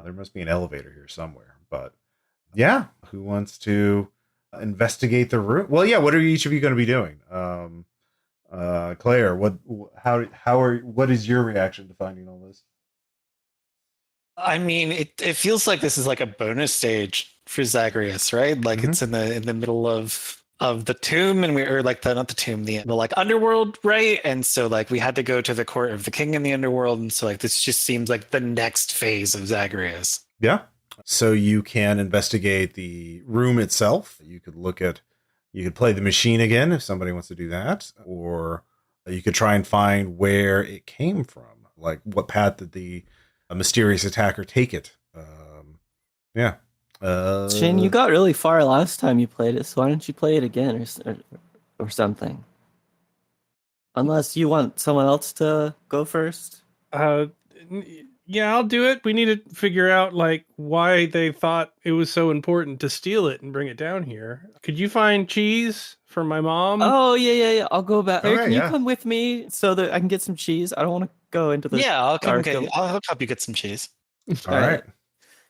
There must be an elevator here somewhere. But yeah, who wants to investigate the room? Well, yeah. What are each of you going to be doing? Claire, what is your reaction to finding all this? I mean, it feels like this is like a bonus stage for Zagreus, right? Like it's in the middle of the tomb, and not the tomb, the like underworld, right? And so like we had to go to the court of the king in the underworld, and so like this just seems like the next phase of Zagreus. Yeah. So you can investigate the room itself. You could play the machine again if somebody wants to do that, or you could try and find where it came from. Like what path did the mysterious attacker take it? Yeah. Shane, you got really far last time you played it, so why don't you play it again or something? Unless you want someone else to go first. Yeah, I'll do it. We need to figure out like why they thought it was so important to steal it and bring it down here. Could you find cheese for my mom? Oh yeah. I'll go back. Okay, Can you yeah. come with me so that I can get some cheese? I don't want to go into the I'll dark. I'll help you get some cheese. All right.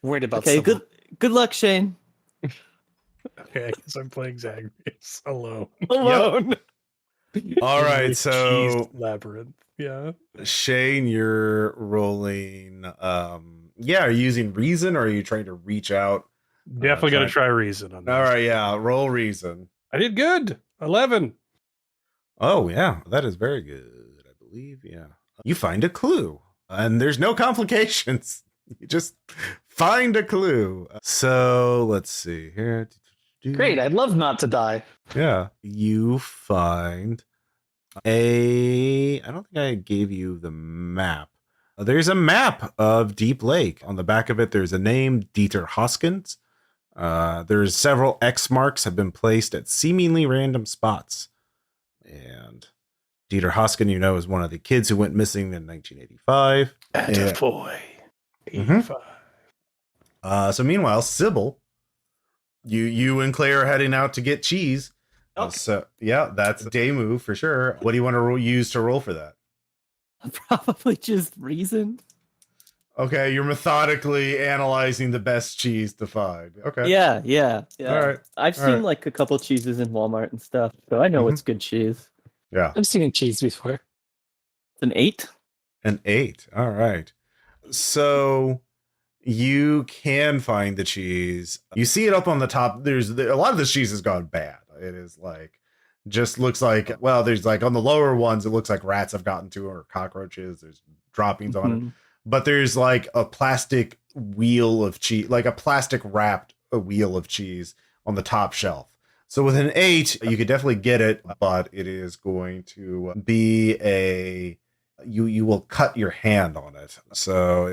Worried about Okay, someone. good luck, Shane. Okay, I guess I'm playing Zagreus alone. Alone. All right. Cheese So labyrinth. Yeah. Shane, you're rolling. Are you using reason or are you trying to reach out? Definitely gonna try reason on that. All right. Yeah. Roll reason. I did good. 11. Oh, yeah. That is very good, I believe. Yeah. You find a clue and there's no complications. You just find a clue. So let's see here. Great. I'd love not to die. Yeah. You find I don't think I gave you the map. There's a map of Deep Lake. On the back of it, there's a name, Dieter Hoskins. There's several X marks have been placed at seemingly random spots. And Dieter Hoskin, is one of the kids who went missing in 1985. Attaboy. 85. So meanwhile, Cybelle, you and Claire are heading out to get cheese. Okay. So yeah, that's a day move for sure. What do you want to use to roll for that? Probably just reason. Okay, you're methodically analyzing the best cheese to find. Okay. Yeah. All right. I've seen like a couple cheeses in Walmart and stuff, so I know what's good cheese. Yeah. I've seen cheese before. It's an 8. An 8. All right. So you can find the cheese. You see it up on the top. There's a lot of this cheese has gone bad. It is like, just looks like, well, there's like on the lower ones, it looks like rats have gotten to it or cockroaches. There's droppings on it. But there's like a plastic wheel of cheese, like a plastic wrapped wheel of cheese on the top shelf. So with an 8, you could definitely get it, but it is going to be you will cut your hand on it. So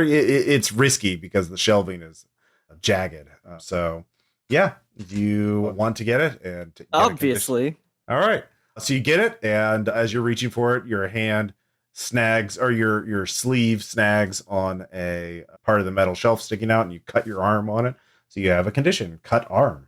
it's risky because the shelving is jagged. So yeah, you want to get it and Obviously. All right. So you get it, and as you're reaching for it, your hand snags, or your sleeve snags on a part of the metal shelf sticking out, and you cut your arm on it. So you have a condition, cut arm.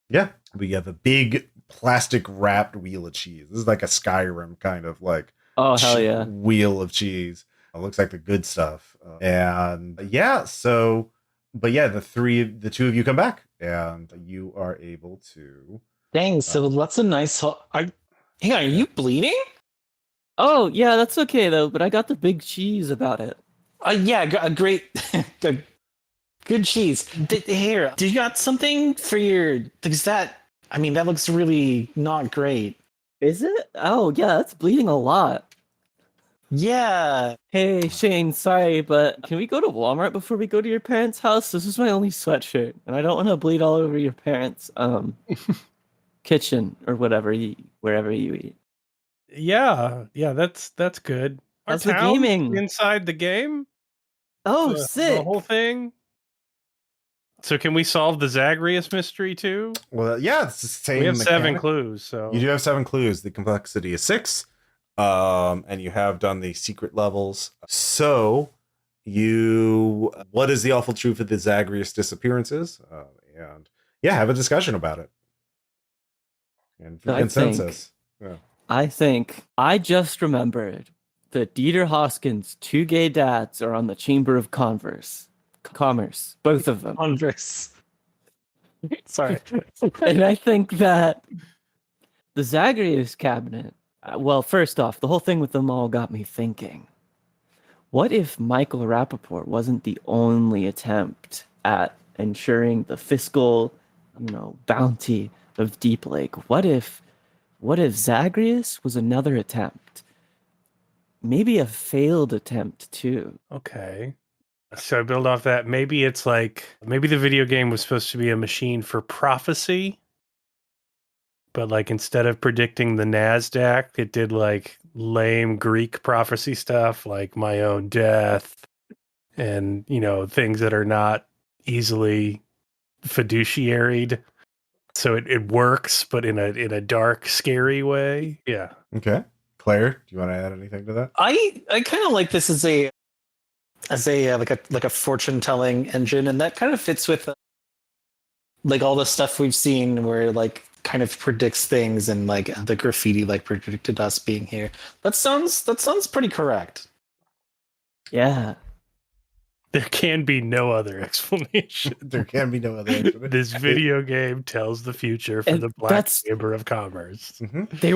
Yeah, but you have a big plastic wrapped wheel of cheese. This is like a Skyrim kind of like hell yeah wheel of cheese. It looks like the good stuff. And yeah, so but yeah, the two of you come back and you are able to. Dang, so that's a nice. Hang on, are you bleeding? Oh yeah, that's okay though. But I got the big cheese about it. Yeah, great, good cheese. Here, do you got something for your? Because that looks really not great. Is it? Oh yeah, that's bleeding a lot. Yeah. Hey Shane, sorry, but can we go to Walmart before we go to your parents' house? This is my only sweatshirt, and I don't want to bleed all over your parents' kitchen or wherever you eat. Yeah, that's good. How's Our the town's gaming? inside the game? Oh, The sick! whole thing. So can we solve the Zagreus mystery too? Well, yeah, it's the same. We have mechanic. 7 clues. So You do have 7 clues. The complexity is 6. And you have done the secret levels. So what is the awful truth of the Zagreus disappearances? And yeah, have a discussion about it. And for consensus. Yeah. I think I just remembered that Dieter Hoskins' two gay dads are on the Chamber of Commerce, both of them. Converse. Sorry. And I think that the Zagreus cabinet, well, first off, the whole thing with them all got me thinking. What if Michael Rappaport wasn't the only attempt at ensuring the fiscal, bounty of Deep Lake? What if Zagreus was another attempt? Maybe a failed attempt too. Okay. So I build off that. Maybe it's like, maybe the video game was supposed to be a machine for prophecy, but like instead of predicting the NASDAQ, it did like lame Greek prophecy stuff like my own death and, things that are not easily fiduciaried. So it works, but in a dark, scary way. Yeah. Okay. Claire, do you want to add anything to that? I kind of like this as a like a fortune telling engine, and that kind of fits with like all the stuff we've seen where like kind of predicts things, and like the graffiti like predicted us being here. That sounds pretty correct. Yeah. There can be no other explanation. There can be no other explanation. This video game tells the future for And the Black Chamber of Commerce. Mhm. They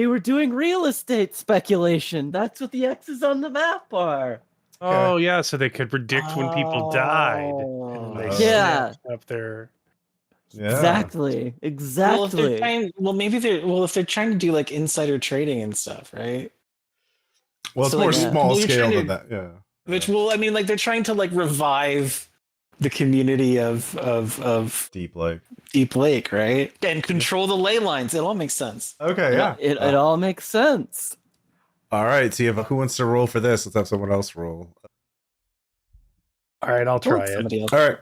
were doing real estate speculation. That's what the X's on the map are. Oh yeah, so they could predict when people died. And they Yeah. snapped up there. Yeah. Exactly. Well, if they're trying to do like insider trading and stuff, right? Well, it's So, more like, small well, you're scale trying than to- that. Yeah. Which, well, I mean, like they're trying to like revive the community of Deep Lake. Deep Lake, right? And control the ley lines. It all makes sense. Okay. Yeah. It all makes sense. All right. So you have who wants to roll for this? Let's have someone else roll. All right, I'll try it. Somebody else. All right.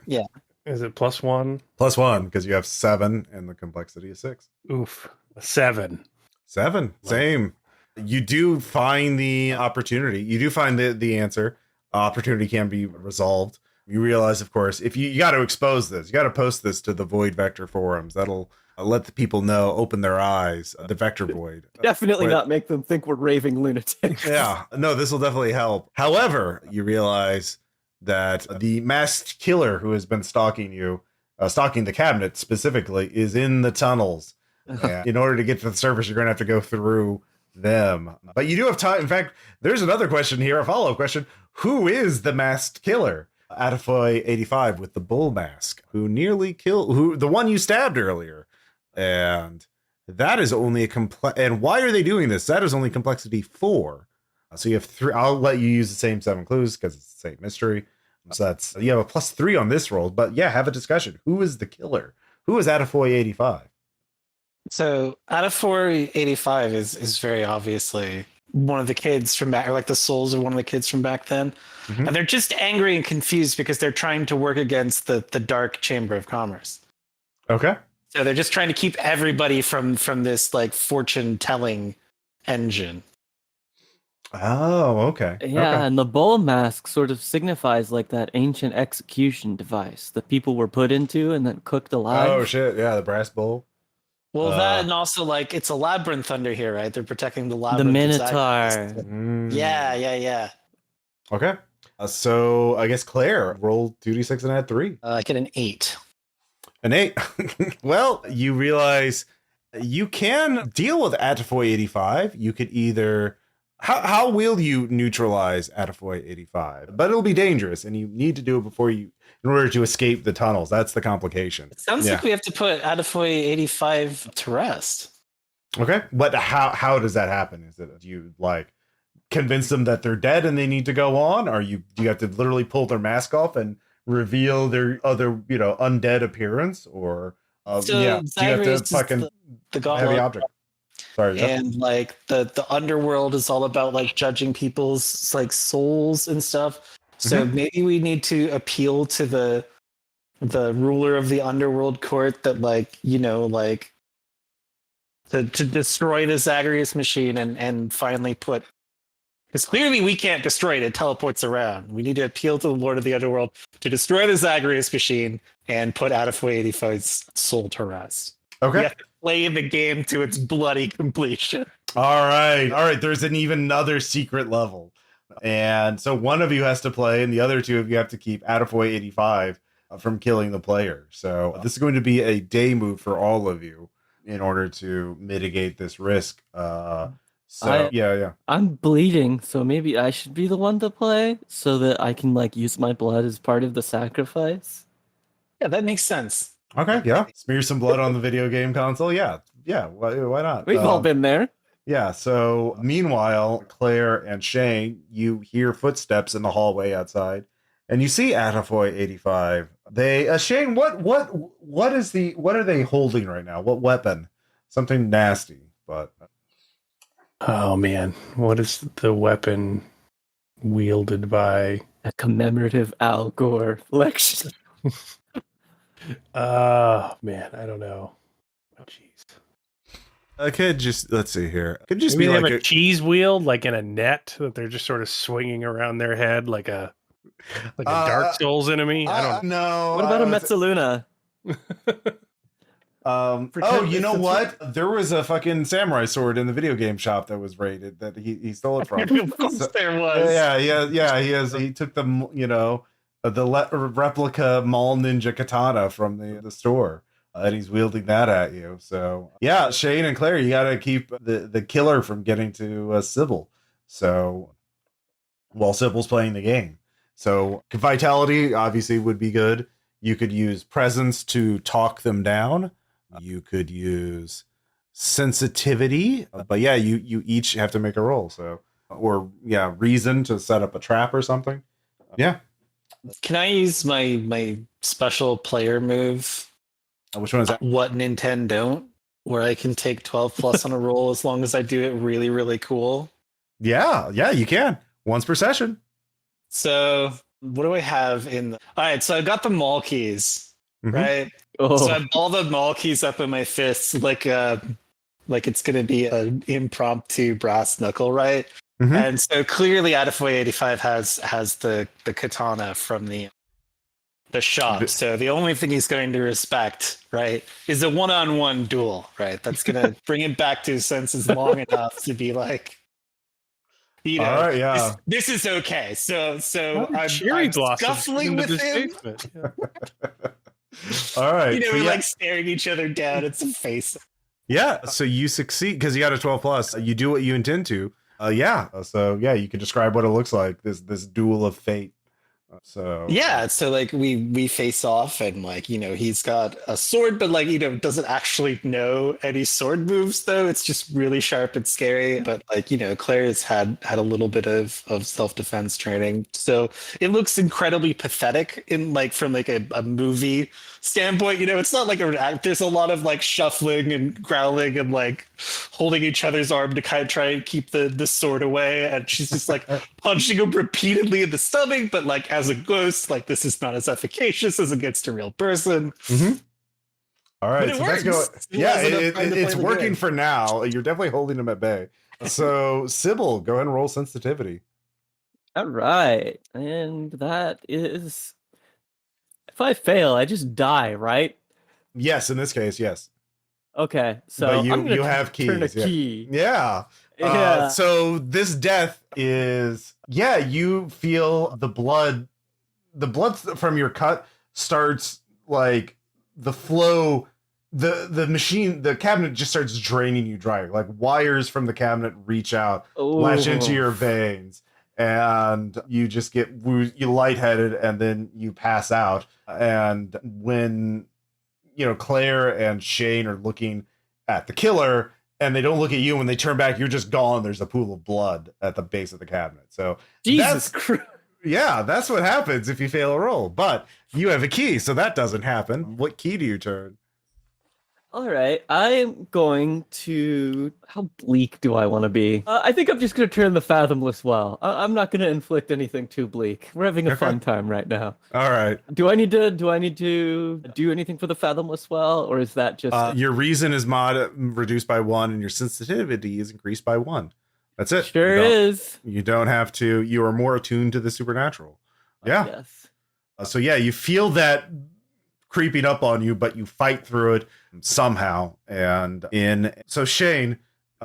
Is it +1? +1 because you have 7 and the complexity is 6. Oof. 7. 7. Same. You do find the opportunity. You do find the answer. Opportunity can be resolved. You realize, of course, if you got to expose this, you got to post this to the Void Vector forums. That'll let the people know, open their eyes, the Vector Void. Definitely not make them think we're raving lunatics. Yeah, no, this will definitely help. However, you realize that the masked killer who has been stalking you, stalking the cabinet specifically, is in the tunnels. And in order to get to the surface, you're going to have to go through them. But you do have time. In fact, there's another question here, a follow-up question. Who is the masked killer? Atafoy 85 with the bull mask, who nearly killed the one you stabbed earlier. And that is only and why are they doing this? That is only complexity 4. So you have 3. I'll let you use the same 7 clues because it's the same mystery. So that's, you have a +3 on this roll. But yeah, have a discussion. Who is the killer? Who is Atafoy 85? So Atafoy 85 is very obviously one of the kids from back, or like the souls of one of the kids from back then. Mhm. And they're just angry and confused because they're trying to work against the dark Chamber of Commerce. Okay. So they're just trying to keep everybody from this like fortune telling engine. Oh, okay. Yeah, Okay. and the bull mask sort of signifies like that ancient execution device that people were put into and then cooked alive. Oh shit! Yeah, the brass bowl. Well, that and also like it's a labyrinth under here, right? They're protecting the labyrinth. The of Minotaur. Zagreus. Mm. Yeah. Okay. So I guess Claire, roll 2d6 and add 3. I get an 8. An 8. Well, you realize you can deal with Atafoy 85. You could either. How will you neutralize Atafoy 85? But it'll be dangerous, and you need to do it before you, in order to escape the tunnels. That's the complication. It sounds like we have to put Atafoy 85 to rest. Okay, but how does that happen? Is it, do you like convince them that they're dead and they need to go on, or do you have to literally pull their mask off and reveal their other undead appearance, or do you have to fucking the heavy gauntlet. object? Sorry, And like the underworld is all about like judging people's like souls and stuff. So maybe we need to appeal to the ruler of the underworld court that to destroy the Zagreus machine and finally put, because clearly we can't destroy it, it teleports around. We need to appeal to the Lord of the Underworld to destroy the Zagreus machine and put Atafoy 85's soul to rest. Okay. We have to play the game to its bloody completion. All right. There's an even another secret level. And so one of you has to play, and the other two of you have to keep Attaboy 85 from killing the player. So this is going to be a day move for all of you in order to mitigate this risk. Yeah. I'm bleeding, so maybe I should be the one to play so that I can like use my blood as part of the sacrifice. Yeah, that makes sense. Okay, yeah. Smear some blood on the video game console. Yeah. Why not? We've all been there. Yeah. So meanwhile, Claire and Shane, you hear footsteps in the hallway outside, and you see Attaboy 85. They Shane, what are they holding right now? What weapon? Something nasty, but Oh man, what is the weapon wielded by? A commemorative Al Gore lecture. Man, I don't know. Oh, jeez. I could just let's see here. Could just Maybe be they like have a cheese wheel, like in a net that they're just sort of swinging around their head, like a Dark Souls enemy. I don't know. know. What about a Mezzaluna? You know what? There was a fucking samurai sword in the video game shop that was raided that he stole it from. Of course there was. He took the replica mall ninja katana from the store, and he's wielding that at you. So yeah, Shane and Claire, you got to keep the killer from getting to Cybelle. So while Sybil's playing the game, so vitality obviously would be good. You could use presence to talk them down. You could use sensitivity, but yeah, you each have to make a roll. So, or yeah, reason to set up a trap or something. Yeah. Can I use my special player move? Which one is that? What Nintendo don't? Where I can take 12 plus on a roll as long as I do it really, really cool. Yeah, you can. Once per session. So what do I have in all right, so I got the mall keys, right? Oh. So I have all the mall keys up in my fists like it's gonna be an impromptu brass knuckle, right? Mhm. And so clearly Attaboy 85 has the katana from the shop. So the only thing he's going to respect, right, is a one-on-one duel, right? That's gonna bring him back to his senses long enough to be like, you know, all right, yeah. this is okay. So I'm cherry blossom scuffling into with this him. basement. Yeah. All right. You know, so we're yeah. like staring each other down. It's a face. Yeah, so you succeed because you got a 12 plus. You do what you intend to. So yeah, you can describe what it looks like. This duel of fate. So Yeah, so like we face off, and like, you know, he's got a sword, but like, you know, doesn't actually know any sword moves though. It's just really sharp and scary. But like, you know, Claire has had a little bit of self-defense training, so it looks incredibly pathetic in like from like a movie standpoint. You know, it's not like there's a lot of like shuffling and growling and like holding each other's arm to kind of try and keep the sword away, and she's just like punching him repeatedly in the stomach, but like as a ghost, like this is not as efficacious as against a real person. All right, But it so let's go. works. He Yeah, has enough time to play it's the working game. for now. You're definitely holding him at bay. So Cybelle, go ahead and roll sensitivity. All right. And that is, if I fail, I just die, right? Yes, in this case, yes. Okay. So But you I'm gonna have turn a keys, yeah. key. Yeah. Yeah. So this death is, you feel the blood from your cut starts like the flow, the cabinet just starts draining you dry. Like wires from the cabinet reach out, latch into your veins, and you just get you lightheaded, and then you pass out. And when Claire and Shane are looking at the killer, and they don't look at you, when they turn back, you're just gone. There's a pool of blood at the base of the cabinet. So Jesus Christ. yeah, that's what happens if you fail a roll. But you have a key, so that doesn't happen. What key do you turn? All right. I'm going to. How bleak do I want to be? I think I'm just going to turn the Fathomless Well. I'm not going to inflict anything too bleak. We're having a fun time right now. All right. Do I need to do anything for the Fathomless Well, or is that just Your reason is reduced by 1, and your sensitivity is increased by 1. That's it. Sure is. You don't have to. You are more attuned to the supernatural. Yeah. Yes. So yeah, you feel that creeping up on you, but you fight through it somehow. So Shane,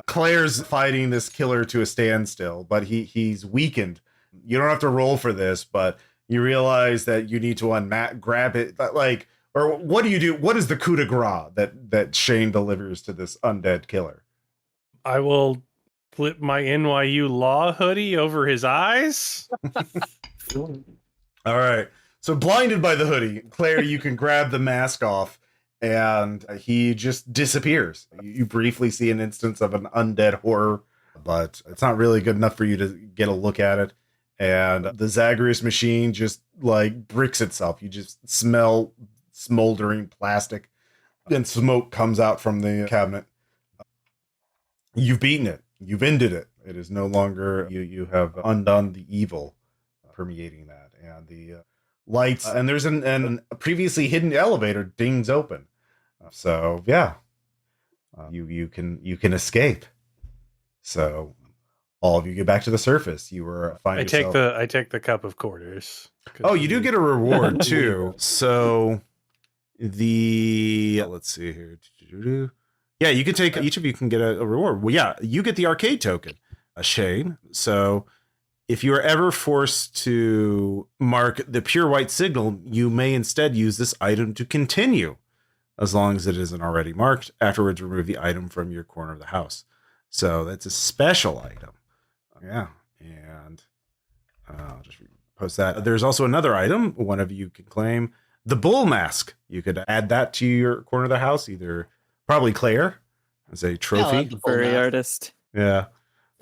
Claire's fighting this killer to a standstill, but he's weakened. You don't have to roll for this, but you realize that you need to grab it, like, or what do you do? What is the coup de grace that Shane delivers to this undead killer? I will flip my NYU law hoodie over his eyes. All right. So blinded by the hoodie, Claire, you can grab the mask off and he just disappears. You briefly see an instance of an undead horror, but it's not really good enough for you to get a look at it. And the Zagreus machine just like bricks itself. You just smell smoldering plastic and smoke comes out from the cabinet. You've beaten it. You've ended it. It is no longer, you have undone the evil permeating that. And the lights, and there's a previously hidden elevator dings open. So yeah, you can escape. So all of you get back to the surface. You were I take the cup of quarters. Oh, you do get a reward too. So let's see here. Yeah, you can take, each of you can get a reward. Well, yeah, you get the arcade token, Shane. So if you are ever forced to mark the pure white signal, you may instead use this item to continue, as long as it isn't already marked. Afterwards, remove the item from your corner of the house. So that's a special item. Yeah, and I'll just post that. There's also another item one of you can claim, the bull mask. You could add that to your corner of the house, probably Claire as a trophy. Furry artist. Yeah.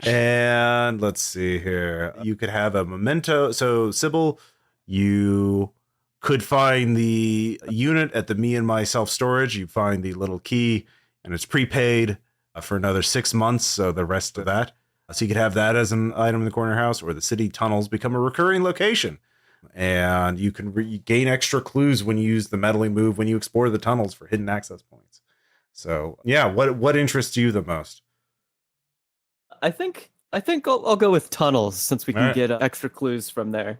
And let's see here. You could have a memento. So Cybelle, you could find the unit at the Me and My self-storage. You find the little key and it's prepaid for another 6 months. So the rest of that. So you could have that as an item in the corner house, or the city tunnels become a recurring location. And you can gain extra clues when you use the meddling move when you explore the tunnels for hidden access points. So yeah, what interests you the most? I think I'll go with tunnels, since we can get extra clues from there.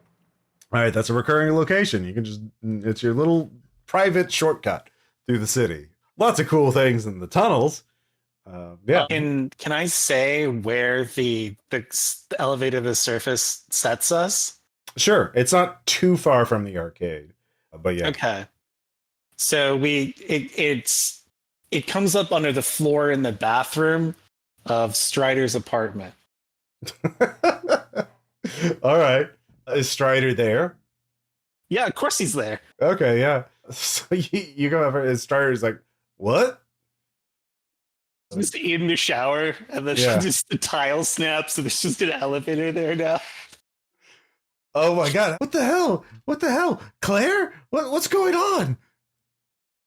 All right, that's a recurring location. You can it's your little private shortcut through the city. Lots of cool things in the tunnels. Yeah. Can I say where the elevator to the surface sets us? Sure. It's not too far from the arcade, but yeah. Okay. So it comes up under the floor in the bathroom of Strider's apartment. All right. Is Strider there? Yeah, of course he's there. Okay, yeah. So you go over and Strider's like, what? Just in the shower, and then just the tile snaps, and there's just an elevator there now. Oh my god! What the hell? What the hell, Claire? What's going on?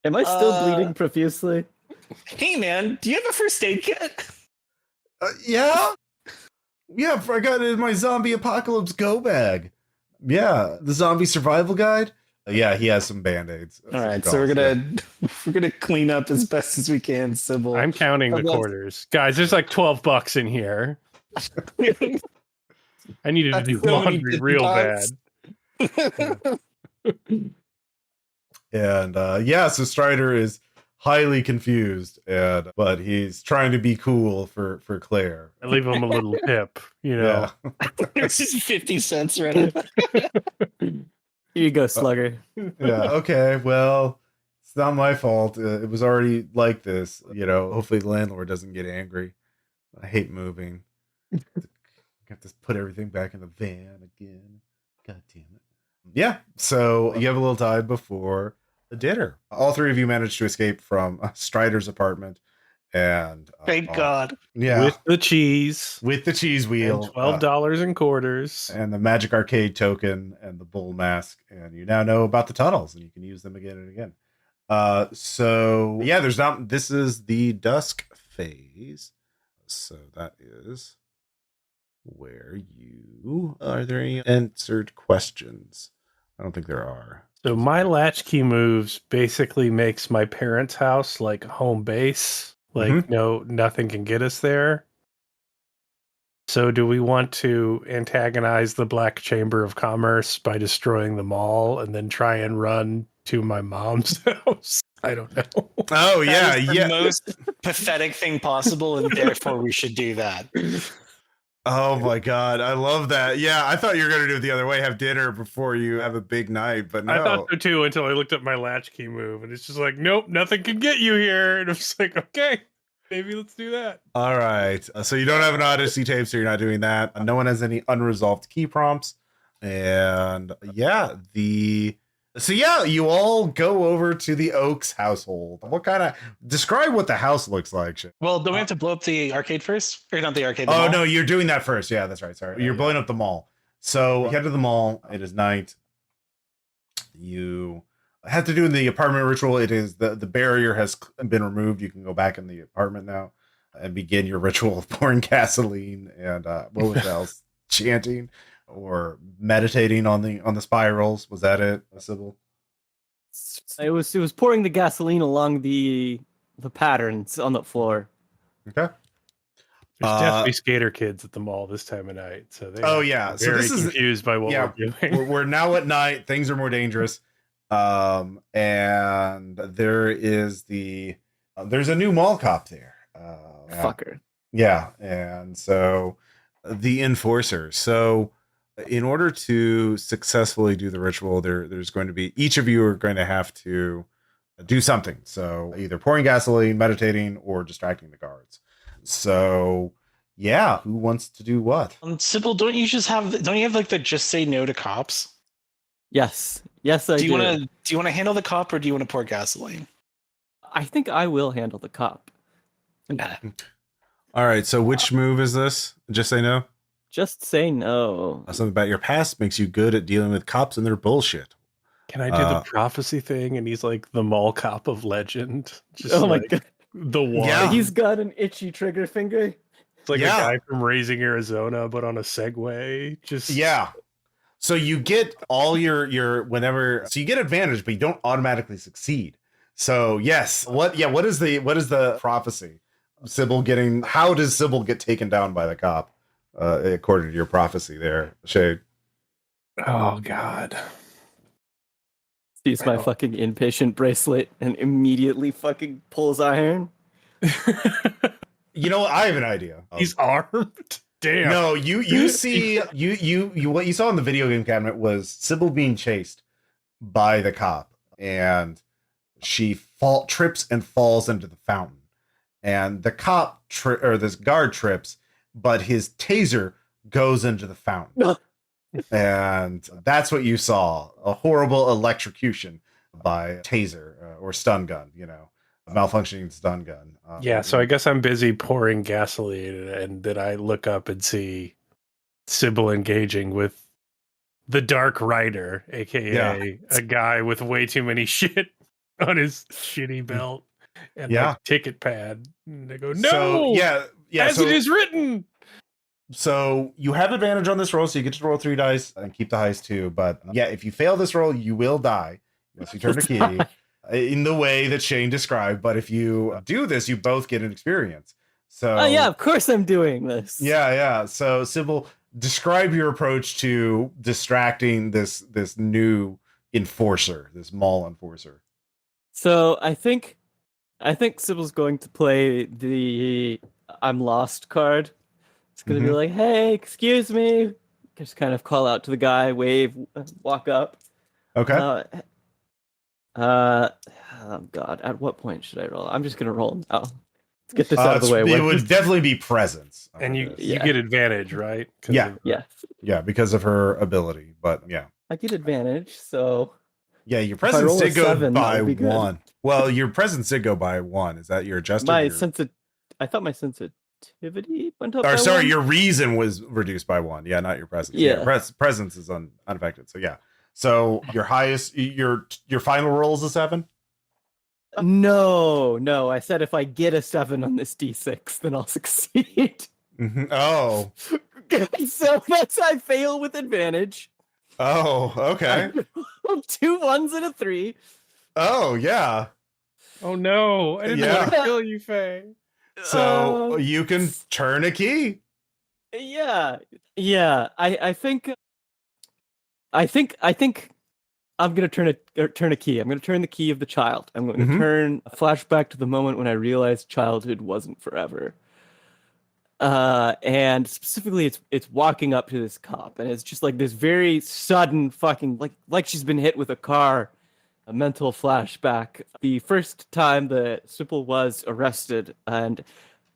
Am I still bleeding profusely? Hey man, do you have a first aid kit? Yeah. Yeah, I got it in my zombie apocalypse go bag. Yeah, the zombie survival guide. Yeah, he has some band-aids. All right, so we're gonna clean up as best as we can, Cybelle. I'm counting the quarters, guys. There's like $12 in here. I needed to do laundry real bad. And so Strider is highly confused, but he's trying to be cool for Claire. I leave him a little tip, Yeah. There's just 50 cents right Here you go, slugger. Yeah, okay, well, it's not my fault. It was already like this. Hopefully the landlord doesn't get angry. I hate moving. Got to put everything back in the van again. God damn it. Yeah, so you have a little time before the dinner. All three of you managed to escape from Strider's apartment. And thank God. Yeah. With the cheese wheel. And $12 in quarters. And the magic arcade token and the bull mask. And you now know about the tunnels and you can use them again and again. So yeah, this is the dusk phase. So that is where are there any answered questions? I don't think there are. So my latchkey moves basically makes my parents' house like home base. Like nothing can get us there. So do we want to antagonize the Black Chamber of Commerce by destroying the mall and then try and run to my mom's house. I don't know. Oh yeah, That is the yeah. most pathetic thing possible, and therefore we should do that. Oh my god, I love that. Yeah, I thought you were gonna do it the other way, have dinner before you have a big night, but no. I thought so too until I looked at my latchkey move, and it's just like, nope, nothing can get you here. And I'm just like, okay, maybe let's do that. All right. So you don't have an Odyssey tape, so you're not doing that. No one has any unresolved key prompts. And yeah, you all go over to the Oaks household. What kind of describe what the house looks like? Shit. Well, don't we have to blow up the arcade first? Or not the arcade? Oh no, you're doing that first. Yeah, that's right. Sorry. You're blowing up the mall. So you head to the mall. It is night. You have to do the apartment ritual. It is the barrier has been removed. You can go back in the apartment now and begin your ritual of pouring gasoline and what was else? Chanting or meditating on the spirals. Was that it, Cybelle? It was pouring the gasoline along the patterns on the floor. Okay. There's definitely skater kids at the mall this time of night, so they so very this is confused by what we're doing. we're now at night. Things are more dangerous. And there is there's a new mall cop there. Fucker. Yeah, and so the enforcer. So in order to successfully do the ritual, there's going to be each of you are going to have to do something. So either pouring gasoline, meditating, or distracting the guards. So yeah, who wants to do what? Cybelle, don't you have like the just say no to cops? Yes, I do. Do you want to handle the cop, or do you want to pour gasoline? I think I will handle the cop. Nah. All right. So which move is this? Just say no. Just say no. Something about your past makes you good at dealing with cops and their bullshit. Can I do the prophecy thing? And he's like the mall cop of legend. Just Oh my god. The one. Yeah. He's got an itchy trigger finger. It's like a guy from Raising Arizona, but on a Segway. Just So you get all your whenever. So you get advantage, but you don't automatically succeed. So yes, what is the prophecy? Cybelle how does Cybelle get taken down by the cop? According to your prophecy, there, Shade. Oh god. Sees my fucking inpatient bracelet and immediately fucking pulls iron. You know what? I have an idea. He's armed. Damn. No, you see you what you saw in the video game cabinet was Cybelle being chased by the cop, and she trips and falls into the fountain, and the cop or this guard trips, but his taser goes into the fountain. And that's what you saw, a horrible electrocution by taser or stun gun, malfunctioning stun gun. So I guess I'm busy pouring gasoline, and then I look up and see Cybelle engaging with the Dark Rider, aka a guy with way too many shit on his shitty belt and like ticket pad. And they go, no, as it is written. So you have advantage on this roll, so you get to roll 3 dice and keep the highest 2. But if you fail this roll, you will die unless you turn a key in the way that Shane described. But if you do this, you both get an experience. So of course I'm doing this. So Cybelle, describe your approach to distracting this new enforcer, this mall enforcer. So I think Cybelle's going to play the I'm lost card. It's going to be like, hey, excuse me. Just kind of call out to the guy, wave, walk up. Okay. Oh, God. At what point should I roll? I'm just going to roll now. Let's get this out of the way. It would definitely be presence. And you get advantage, right? Yeah, because of her ability. But yeah. I get advantage, so... Yeah, your presence did go by 1. Well, your presence did go by 1. Is that your adjusted? I thought my sensitivity went up. Your reason was reduced by 1. Yeah, not your presence. Presence is unaffected. So yeah. So your highest, your final roll is a 7. No. I said if I get a 7 on this D6, then I'll succeed. Mm-hmm. Oh. So that's I fail with advantage. Oh, okay. 2 1s and a 3. Oh yeah. Oh no! I didn't want to kill you, Faye. So you can turn a key. Yeah. I think I'm gonna turn a key. I'm gonna turn the key of the child. I'm going to Mhm. turn a flashback to the moment when I realized childhood wasn't forever. And specifically, it's walking up to this cop, and it's just like this very sudden fucking like she's been hit with a car. A mental flashback. The first time that Cybelle was arrested, and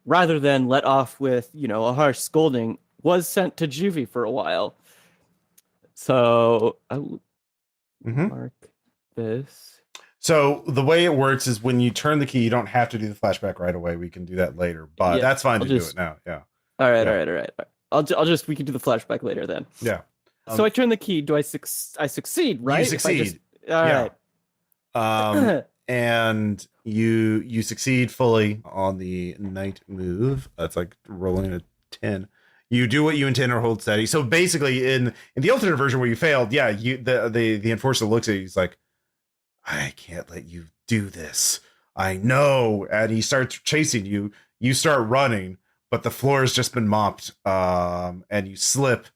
rather than let off with a harsh scolding, was sent to juvie for a while. So I will Mhm. mark this. So the way it works is when you turn the key, you don't have to do the flashback right away. We can do that later, but Yeah, that's fine I'll to just- do it now. Yeah. All right, Yeah. all right. I'll just we can do the flashback later then. Yeah. So I turn the key. Do I succeed? Right? You If I succeed. all Yeah. right. And you succeed fully on the night move. That's like rolling a 10. You do what you intend or hold steady. So basically, in the alternate version where you failed, yeah, the enforcer looks at you. He's like, I can't let you do this. I know. And he starts chasing you. You start running, but the floor has just been mopped, and you slip.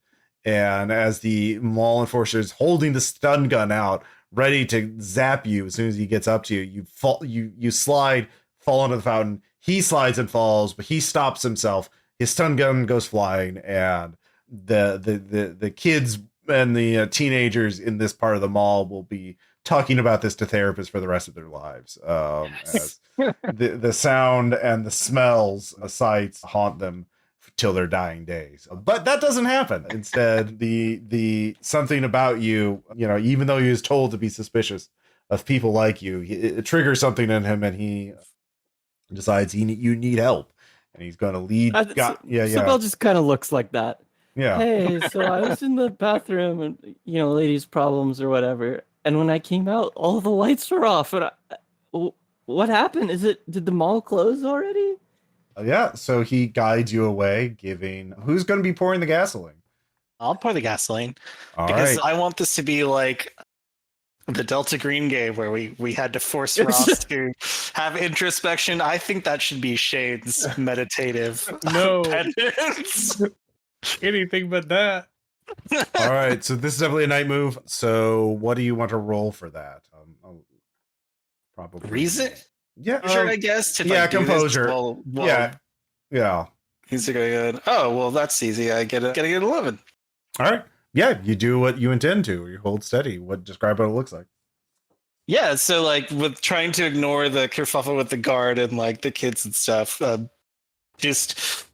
And as the mall enforcer is holding the stun gun out, ready to zap you as soon as he gets up to you, you fall. You slide, fall into the fountain. He slides and falls, but he stops himself. His stun gun goes flying, and the kids and the teenagers in this part of the mall will be talking about this to therapists for the rest of their lives. As the sound and the smells, sights haunt them till their dying days. But that doesn't happen. Instead, the something about you, even though he was told to be suspicious of people like you, it triggers something in him, and he decides you need help, and he's going to lead. Cybelle just kind of looks like that. Yeah. Hey, so I was in the bathroom and ladies' problems or whatever, and when I came out, all the lights were off. And what happened? Did the mall close already? Yeah. So he guides you away, giving who's going to be pouring the gasoline. I'll pour the gasoline All because right. I want this to be like the Delta Green game where we had to force Ross to have introspection. I think that should be Shane's meditative No. penance. Anything but that. All right. So this is definitely a night move. So what do you want to roll for that? Probably Reason? Yeah. Sure, I guess. To, yeah, do this composure. while Yeah. he's going, oh, well, that's easy. I get an 11. All right. Yeah, you do what you intend to. You hold steady. Describe what it looks like. Yeah, so like with trying to ignore the kerfuffle with the guard and like the kids and stuff, just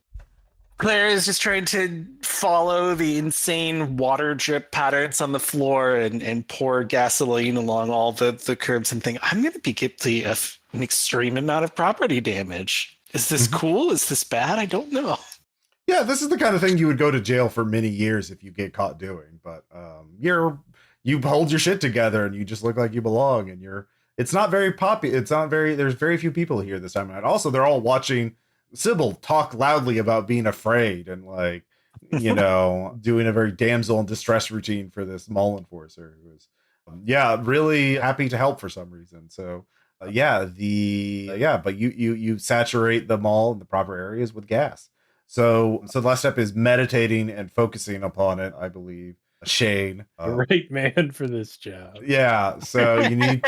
Claire is just trying to follow the insane water drip patterns on the floor and pour gasoline along all the curbs and think, I'm going to be guilty of an extreme amount of property damage. Is this cool? Is this bad? I don't know. Yeah, this is the kind of thing you would go to jail for many years if you get caught doing. But you hold your shit together and you just look like you belong. And it's not very poppy. There's very few people here this time. And also, they're all watching Cybelle talk loudly about being afraid and like, doing a very damsel in distress routine for this mall enforcer who is, really happy to help for some reason. So, but you saturate the mall in the proper areas with gas. So the last step is meditating and focusing upon it, I believe. Shane. Great man for this job. Yeah. So you need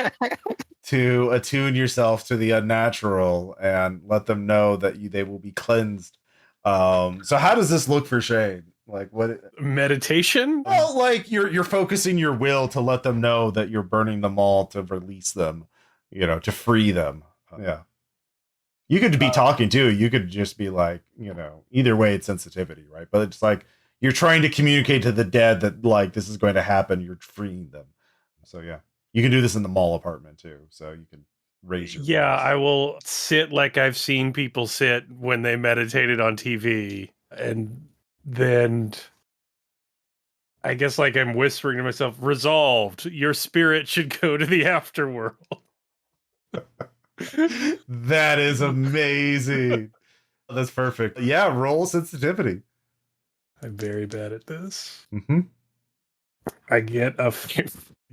to attune yourself to the unnatural and let them know that they will be cleansed. So how does this look for Shane? Like what? Meditation? Well, like you're focusing your will to let them know that you're burning them all to release them, to free them. Yeah. You could be talking too. You could just be like, either way it's sensitivity, right? But it's like you're trying to communicate to the dead that like this is going to happen. You're freeing them. So yeah, you can do this in the mall apartment too. So you can raise your Yeah, voice. I will sit like I've seen people sit when they meditated on TV. And then I guess like I'm whispering to myself, resolved, your spirit should go to the afterworld. That is amazing. That's perfect. Yeah, roll sensitivity. I'm very bad at this. Mm-hmm. I get a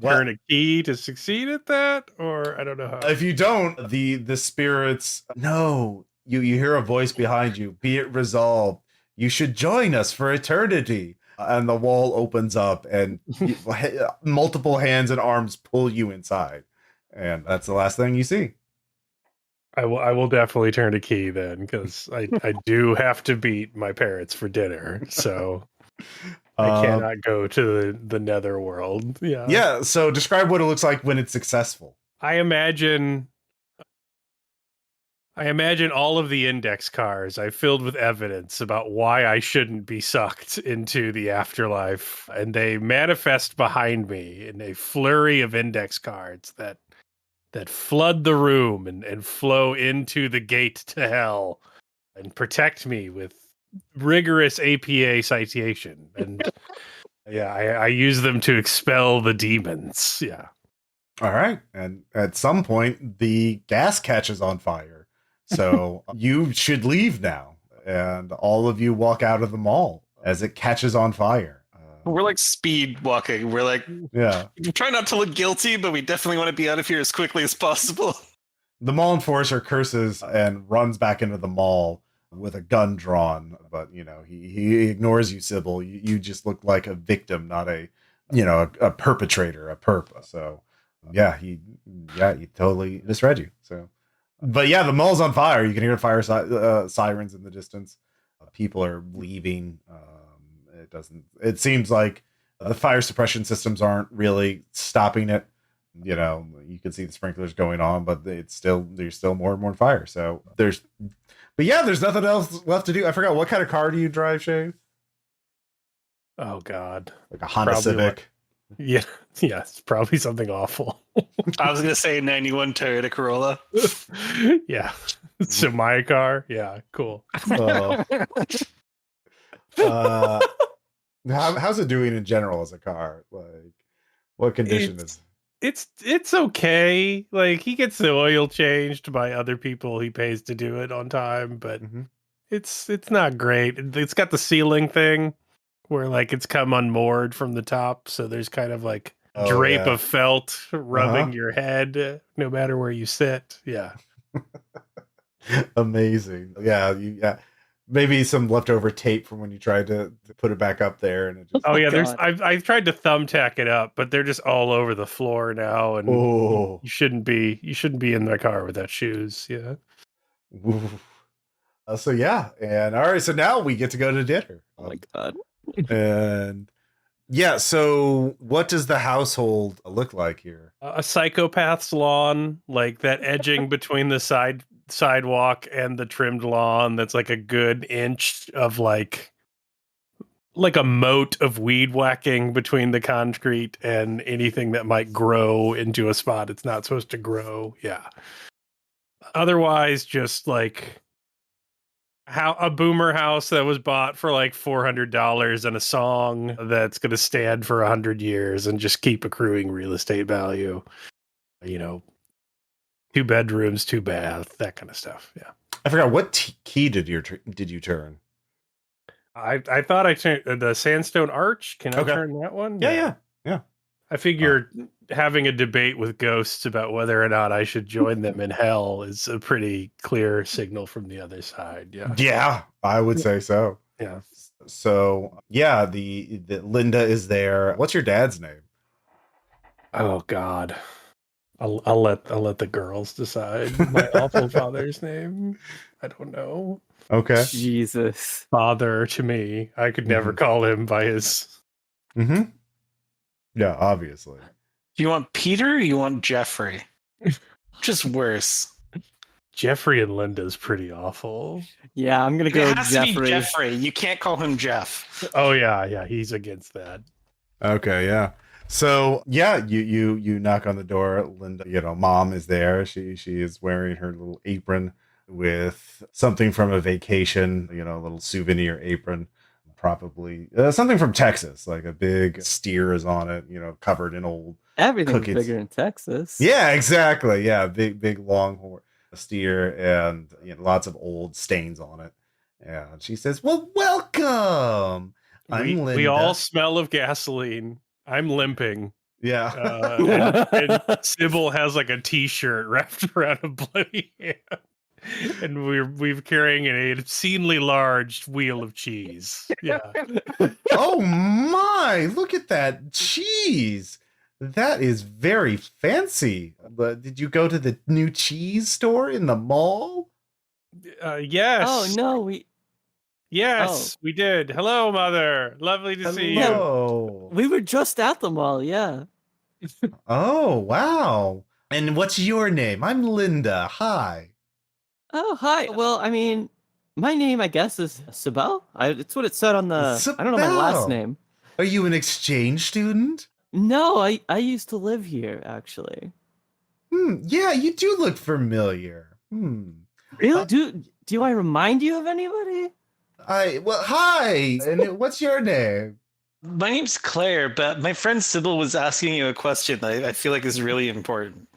turn a key to succeed at that, or I don't know how. If you don't, the spirits no, you hear a voice behind you. Be it resolved. You should join us for eternity. and the wall opens up, and multiple hands and arms pull you inside, and that's the last thing you see. I will definitely turn a key then, because I do have to beat my parents for dinner, so I cannot go to the netherworld. Yeah, so describe what it looks like when it's successful. I imagine all of the index cards I filled with evidence about why I shouldn't be sucked into the afterlife, and they manifest behind me in a flurry of index cards that flood the room and flow into the gate to hell and protect me with rigorous APA citation. And yeah, I use them to expel the demons. Yeah. All right. And at some point, the gas catches on fire. So you should leave now. And all of you walk out of the mall as it catches on fire. We're like speed walking. We're like, yeah. we try not to look guilty, but we definitely want to be out of here as quickly as possible. The mall enforcer curses and runs back into the mall with a gun drawn. But, he ignores you, Cybelle. You just look like a victim, not a perpetrator, a perp. So, he totally misread you. So, but yeah, the mall's on fire. You can hear fire sirens in the distance. People are leaving. It seems like the fire suppression systems aren't really stopping it. You can see the sprinklers going on, but there's still more and more fire. So there's nothing else left to do. I forgot, what kind of car do you drive, Shane? Oh God. Like a Honda Civic. Yeah, it's probably something awful. I was going to say 91 Toyota Corolla. Yeah. So my car. Yeah, cool. How's it doing in general as a car? Like, what condition is it's okay. Like, he gets the oil changed by other people he pays to do it on time, but it's not great. It's got the ceiling thing where like it's come unmoored from the top, so there's kind of like drape of felt rubbing your head no matter where you sit. Yeah. Amazing. Yeah. Maybe some leftover tape from when you tried to put it back up there, and it just... I've tried to thumbtack it up, but they're just all over the floor now, and you shouldn't be in the car without shoes. Yeah. And all right, so now we get to go to dinner. Oh my God. And yeah, so what does the household look like here? A psychopath's lawn, like that edging between the sidewalk and the trimmed lawn that's like a good inch of like a moat of weed whacking between the concrete and anything that might grow into a spot it's not supposed to grow. Yeah. Otherwise, just like a boomer house that was bought for like $400 and a song that's going to stand for 100 years and just keep accruing real estate value. 2 bedrooms, 2 baths, that kind of stuff. Yeah. I forgot, what key did you turn? I thought I turned the sandstone arch. Can I turn that one? Yeah. I figure having a debate with ghosts about whether or not I should join them in hell is a pretty clear signal from the other side. Yeah. Yeah, I would say so. Yeah. So the Linda is there. What's your dad's name? Oh God. I'll let the girls decide my awful father's name. I don't know. Okay. Jesus. Father to me. I could never call him by his. Mm-hmm. Yeah, obviously. Do you want Peter or you want Jeffrey? Just worse. Jeffrey and Linda's pretty awful. Yeah, I'm gonna go Jeffrey. Jeffrey. You can't call him Jeff. Oh yeah, he's against that. Okay, yeah. So you knock on the door. Linda, mom is there. She is wearing her little apron with something from a vacation, a little souvenir apron. Probably something from Texas, like a big steer is on it, covered in old Everything's cookies. bigger in Texas. Yeah, exactly. Yeah, big long steer, and lots of old stains on it. And she says, "Well, welcome. I'm Linda." We all smell of gasoline. I'm limping. Yeah. And Cybelle has like a t-shirt wrapped around a bloody hand. And we're carrying an obscenely large wheel of cheese. Yeah. Oh my, look at that cheese. That is very fancy. But did you go to the new cheese store in the mall? Yes. Oh no, Yes, we did. Hello, Mother. Lovely to see you. Hello. we were just at the mall. Yeah. Oh, wow. And what's your name? I'm Linda. Hi. Oh hi. Well, I mean, my name I guess is Cybelle. It's what it said on the. I don't know my last Cybelle. name. Are you an exchange student? No, I used to live here actually. Yeah, you do look familiar. Really? Do I remind you of anybody? Hi. And what's your name? My name's Claire, but my friend Cybelle was asking you a question that I feel like is really important.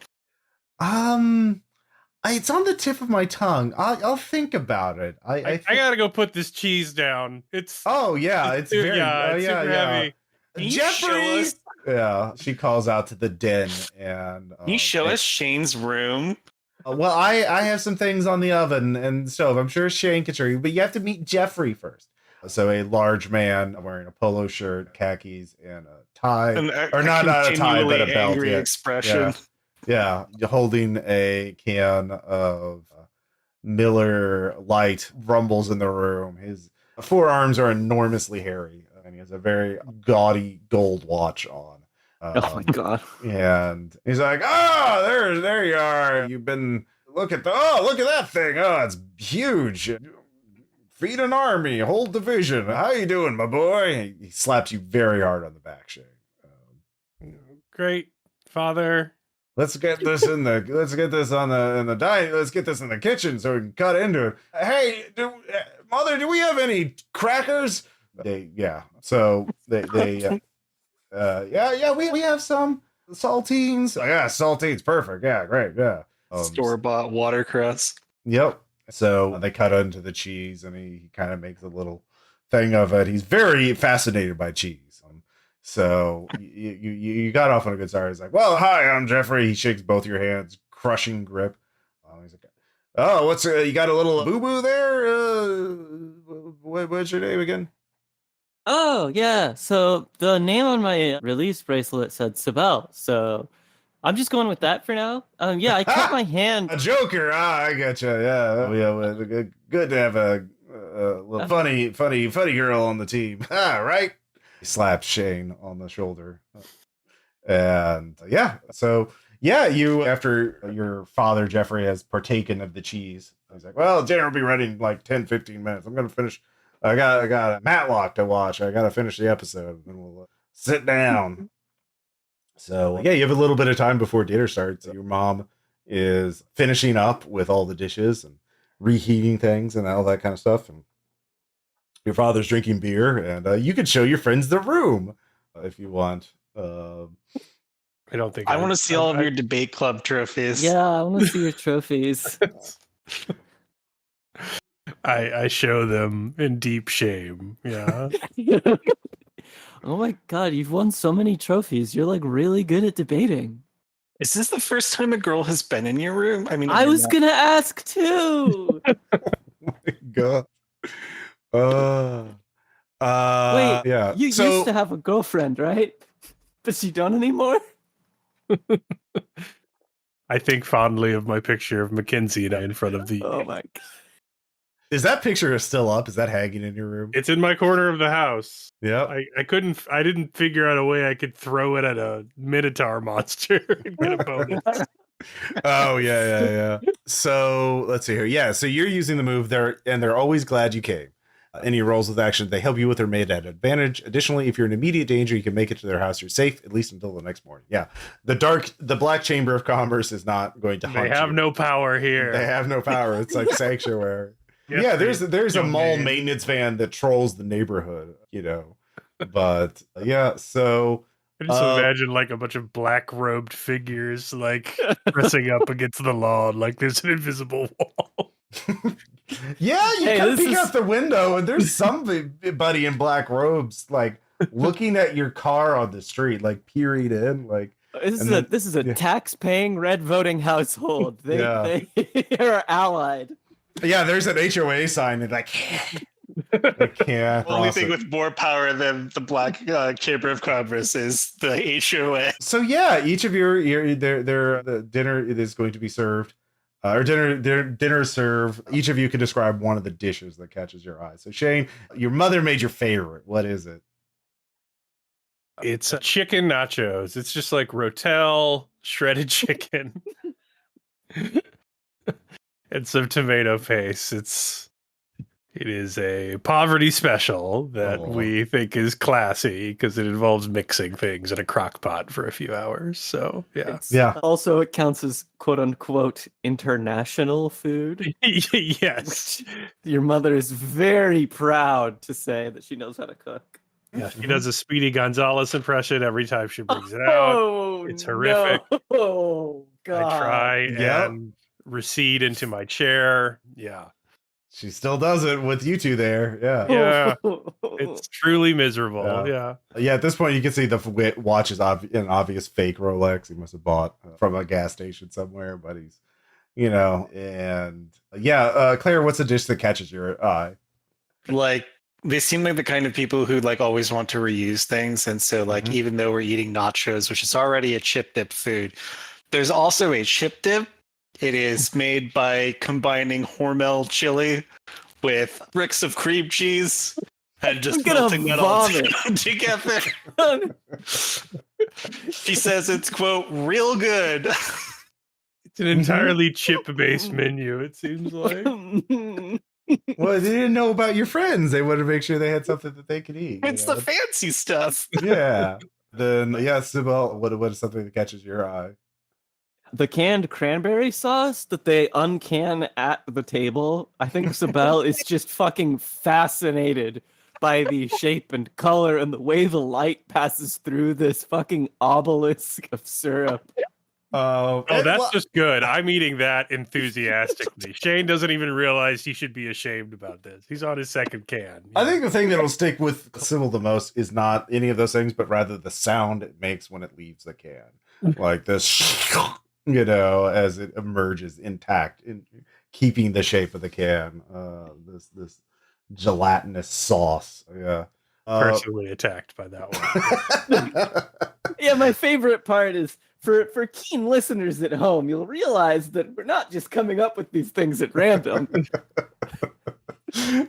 It's on the tip of my tongue. I'll think about it. I gotta go put this cheese down. It's Oh yeah, it's very it's super heavy. Can you show Jeffrey. us? Yeah, she calls out to the den, and Can you show us Shane's room? Well, I have some things on the oven and stove. I'm sure Shane can show you, but you have to meet Jeffrey first. So a large man wearing a polo shirt, khakis, and a tie, or not a tie, but a belt. Angry expression. Yeah, holding a can of Miller Lite. Rumbles in the room. His forearms are enormously hairy, and he has a very gaudy gold watch on. Oh my god! And he's like, "Oh, there you are. You've been look at that thing. Oh, it's huge. Feed an army, whole division. How you doing, my boy?" He slaps you very hard on the back, Shane. Great, Father. Let's get this in the kitchen so we can cut into it. Hey, Mother, do we have any crackers? So they we have some saltines. Oh, yeah, saltines, perfect. Yeah, great. Yeah, Store-bought watercress. Yep. So they cut into the cheese, and he kind of makes a little thing of it. He's very fascinated by cheese. So you got off on a good start. He's like, "Well, hi, I'm Jeffrey." He shakes both your hands, crushing grip. He's like, "Oh, what's you got a little boo boo there? What's your name again?" Oh yeah. So the name on my release bracelet said Cybelle. So I'm just going with that for now. Yeah, I cut my hand. A joker. I gotcha. Yeah. Good to have a little funny girl on the team. Right. He slaps Shane on the shoulder. And you, after your father, Jeffrey, has partaken of the cheese, he's like, "Well, dinner will be ready in like 10-15 minutes. I'm going to finish. I got a Matlock to watch. I got to finish the episode, and we'll sit down." So, you have a little bit of time before dinner starts. Your mom is finishing up with all the dishes and reheating things and all that kind of stuff. And your father's drinking beer, and you could show your friends the room if you want. I don't think I want to see all of your debate club trophies. Yeah, I want to see your trophies. I show them in deep shame. Yeah. Oh my god, you've won so many trophies. You're like really good at debating. Is this the first time a girl has been in your room? I mean, I was gonna ask too. Oh my god. Wait, yeah. You used to have a girlfriend, right? But you don't anymore? I think fondly of my picture of Mackenzie and I in front of the. Oh my god. Is that picture still up? Is that hanging in your room? It's in my corner of the house. Yeah. I didn't figure out a way I could throw it at a Minotaur monster and get a bonus. Oh yeah. So let's see here. Yeah, so you're using the move there, and they're always glad you came. Any rolls with action, they help you with, are made at advantage. Additionally, if you're in immediate danger, you can make it to their house. You're safe at least until the next morning. Yeah, the Black Chamber of Commerce is not going to hunt you. They have no power here. They have no power. It's like sanctuary. Yeah, there's a mall maintenance van that trolls the neighborhood. But yeah, so. I just imagine like a bunch of black robed figures like pressing up against the lawn, like there's an invisible wall. Yeah, you can peek out the window and there's somebody in black robes like looking at your car on the street, like peering in, like This is a yeah. tax-paying, red-voting household. They Yeah. they are allied. Yeah, there's an HOA sign and like they can't Only cross thing it. with more power than the Black Chamber of Commerce is the HOA. So yeah, each of your the dinner is going to be served, or dinner served. Each of you can describe one of the dishes that catches your eye. So Shane, your mother made your favorite. What is it? It's chicken nachos. It's just like Rotel shredded chicken and some tomato paste. It is a poverty special that we think is classy because it involves mixing things in a crock pot for a few hours. So yeah. Also, it counts as quote unquote international food. Yes. Your mother is very proud to say that she knows how to cook. Yeah, she does a Speedy Gonzalez impression every time she brings it out. Oh, It's horrific. Oh God. I try and recede into my chair. Yeah. She still does it with you two there. Yeah. Yeah. It's truly miserable. Yeah. Yeah, at this point, you can see the watch is an obvious fake Rolex he must have bought from a gas station somewhere, but he's, and yeah, Claire, what's a dish that catches your eye? Like, they seem like the kind of people who like always want to reuse things. And so like, even though we're eating nachos, which is already a chip dip food, there's also a chip dip. It is made by combining Hormel chili with bricks of cream cheese and just melting that all together. She says it's, quote, real good. It's an entirely chip-based menu, it seems like. Well, they didn't know about your friends. They wanted to make sure they had something that they could eat. It's the fancy stuff. Yeah. Then, yeah, Cybelle, what is something that catches your eye? The canned cranberry sauce that they uncan at the table. I think Cybelle is just fucking fascinated by the shape and color and the way the light passes through this fucking obelisk of syrup. That's just good. I'm eating that enthusiastically. Shane doesn't even realize he should be ashamed about this. He's on his second can. I think the thing that'll stick with Cybelle the most is not any of those things, but rather the sound it makes when it leaves the can. Like this, as it emerges intact, in keeping the shape of the can. This gelatinous sauce. Yeah. Personally attacked by that one. Yeah, my favorite part is for keen listeners at home, you'll realize that we're not just coming up with these things at random.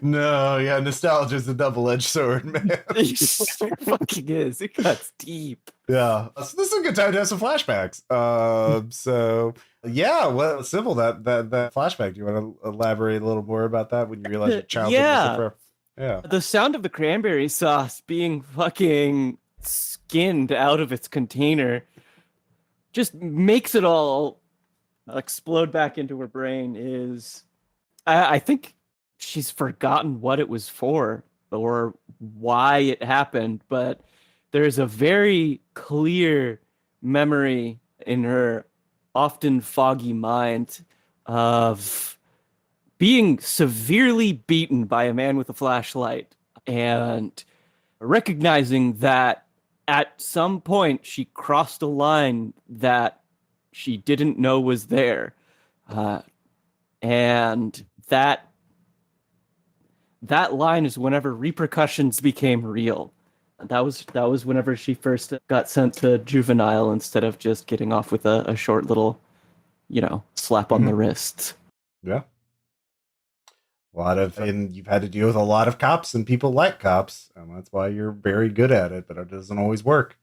No, yeah, nostalgia is a double-edged sword, man. It fucking is. It cuts deep. Yeah. So this is a good time to have some flashbacks. So yeah, well, Cybelle, that flashback, do you want to elaborate a little more about that when you realize your childhood? Yeah. The sound of the cranberry sauce being fucking skinned out of its container just makes it all explode back into her brain. I think she's forgotten what it was for or why it happened, but there's a very clear memory in her often foggy mind of being severely beaten by a man with a flashlight and recognizing that at some point she crossed a line that she didn't know was there. And that line is whenever repercussions became real. That was whenever she first got sent to juvenile instead of just getting off with a short little, slap on the wrist. Yeah. And you've had to deal with a lot of cops and people like cops, and that's why you're very good at it, but it doesn't always work.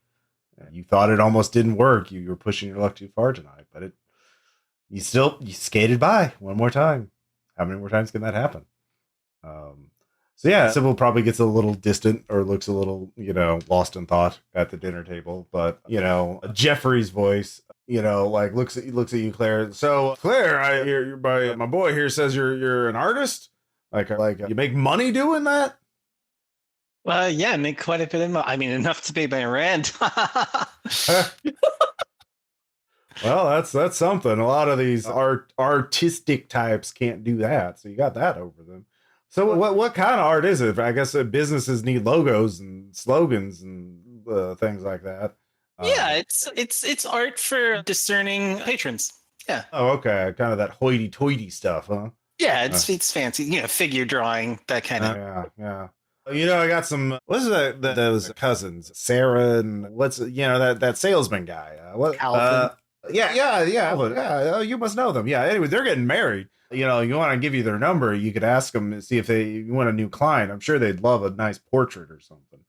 You thought it almost didn't work. You were pushing your luck too far tonight, but you skated by one more time. How many more times can that happen? So yeah, Cybelle probably gets a little distant or looks a little, lost in thought at the dinner table, but Jeffrey's voice, looks at you, Claire. So Claire, I hear my boy here says you're an artist. Like you make money doing that? Yeah, I make quite a bit of money. I mean, enough to pay my rent. Well, that's something. A lot of these artistic types can't do that, so you got that over them. So what kind of art is it? I guess businesses need logos and slogans and things like that. Yeah, it's art for discerning patrons. Yeah. Oh, okay. Kind of that hoity-toity stuff, huh? Yeah, it's fancy. Figure drawing, that kind of. Yeah. I got some. What's those cousins, Sarah and that salesman guy. What? Calvin. Yeah. Oh, you must know them. Yeah. Anyway, they're getting married. You want to give you their number. You could ask them and see if you want a new client. I'm sure they'd love a nice portrait or something.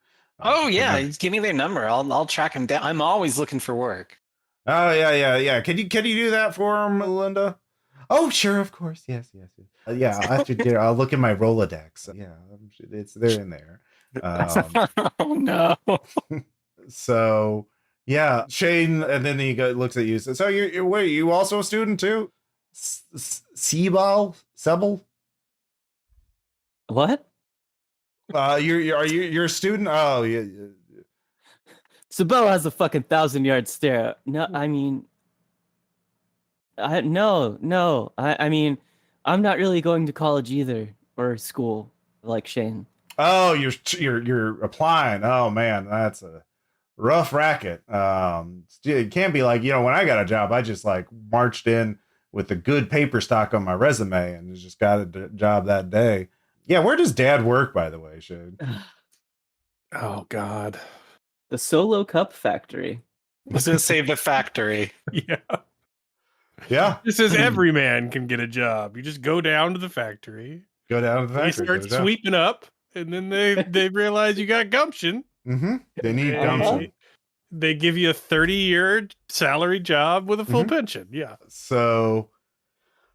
Oh yeah, give me their number. I'll track them down. I'm always looking for work. Oh yeah. Can you do that for them, Linda? Oh sure, of course. Yes. Yeah, after dinner, I'll look in my Rolodex. Yeah, they're in there. Oh no. So yeah, Shane, and then he looks at you. So you also a student too? Cybelle? What? You're a student? Oh yeah. Cybelle has a fucking 1,000-yard stare. No, I mean, no. I mean, I'm not really going to college either, or school like Shane. Oh, you're applying. Oh man, that's a rough racket. It can't be like, when I got a job, I just like marched in with a good paper stock on my resume and just got a job that day. Yeah, where does Dad work, by the way, Shane? Oh God. The Solo Cup Factory. I was gonna say the factory. Yeah. This is every man can get a job. You just go down to the factory. Go down to the factory. You start sweeping up, and then they realize you got gumption. Mm-hmm. They need gumption. They give you a 30-year salary job with a full pension. Yeah. So,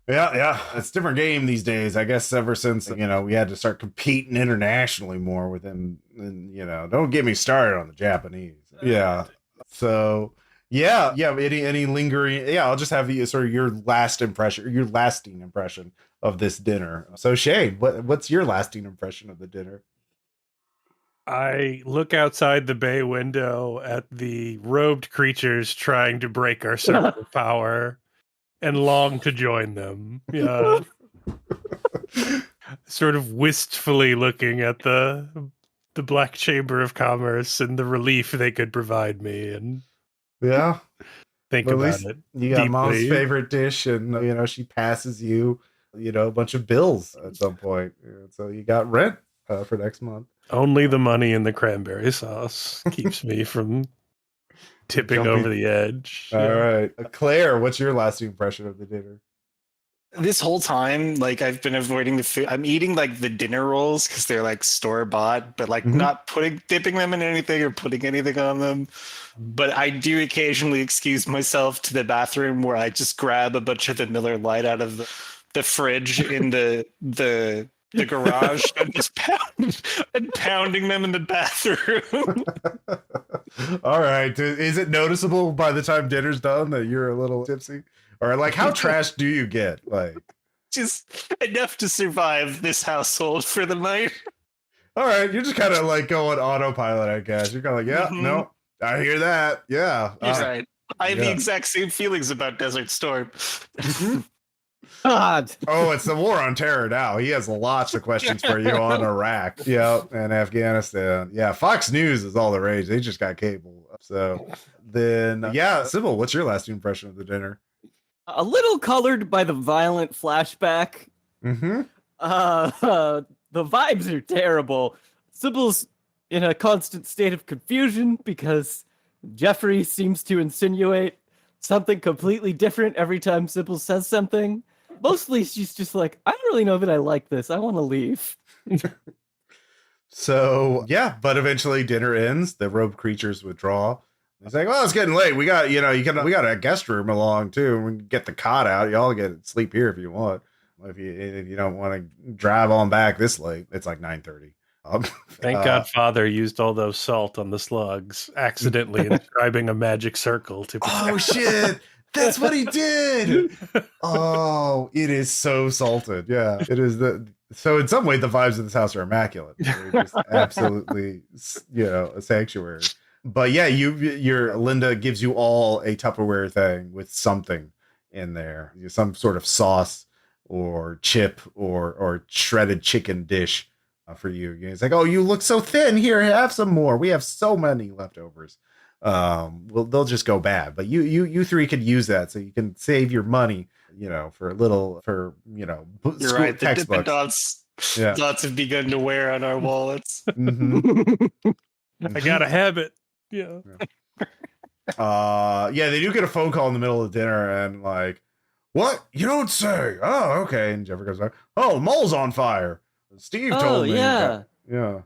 yeah, it's a different game these days. I guess ever since, we had to start competing internationally more with them. And, don't get me started on the Japanese. Yeah. So, yeah. Any lingering? Yeah, I'll just have you sort of your lasting impression of this dinner. So, Shane, what's your lasting impression of the dinner? I look outside the bay window at the robed creatures trying to break our circle of power and long to join them. Yeah. Sort of wistfully looking at the Black Chamber of Commerce and the relief they could provide me, and think about it. You got deeply. Mom's favorite dish, and she passes you, a bunch of bills at some point. So you got rent for next month. Only the money in the cranberry sauce keeps me from tipping over the edge. All right. Claire, what's your lasting impression of the dinner? This whole time, I've been avoiding the food. I'm eating the dinner rolls because they're store-bought, but not dipping them in anything or putting anything on them. But I do occasionally excuse myself to the bathroom where I just grab a bunch of the Miller Lite out of the fridge in the garage and just pounding them in the bathroom. All right. Is it noticeable by the time dinner's done that you're a little tipsy? Or how trashed do you get? Just enough to survive this household for the night. All right. You're just kind of going autopilot, I guess. You're kind of no, I hear that. Yeah. You're right. I have the exact same feelings about Desert Storm. God. Oh, it's the war on terror now. He has lots of questions for you on Iraq, and Afghanistan. Yeah, Fox News is all the rage. They just got cable. So then, Cybelle, what's your lasting impression of the dinner? A little colored by the violent flashback. Mm-hmm. The vibes are terrible. Cybelle's in a constant state of confusion because Jeffrey seems to insinuate something completely different every time Cybelle says something. Mostly she's just I don't really know that I like this. I want to leave. So, but eventually dinner ends. The robed creatures withdraw. It's well, it's getting late. We got, we got a guest room along too. We can get the cot out. Y'all get sleep here if you want. If you don't want to drive on back this late, it's 9:30. Thank God Father used all those salt on the slugs, accidentally inscribing a magic circle to protect. Oh shit! That's what he did. Oh, it is so salted. Yeah, it is. So in some way, the vibes of this house are immaculate. They're just absolutely, a sanctuary. But yeah, your Linda gives you all a Tupperware thing with something in there, some sort of sauce or chip or shredded chicken dish for you. It's oh, you look so thin. Here, have some more. We have so many leftovers. well, they'll just go bad. But you three could use that so you can save your money, for a little, You're school right. The textbooks. dots have begun to wear on our wallets. I gotta have it. Yeah. They do get a phone call in the middle of dinner and like, what? You don't say. Oh, okay. And Jeffrey goes, oh, mall's on fire. Steve told me. Yeah. Yeah.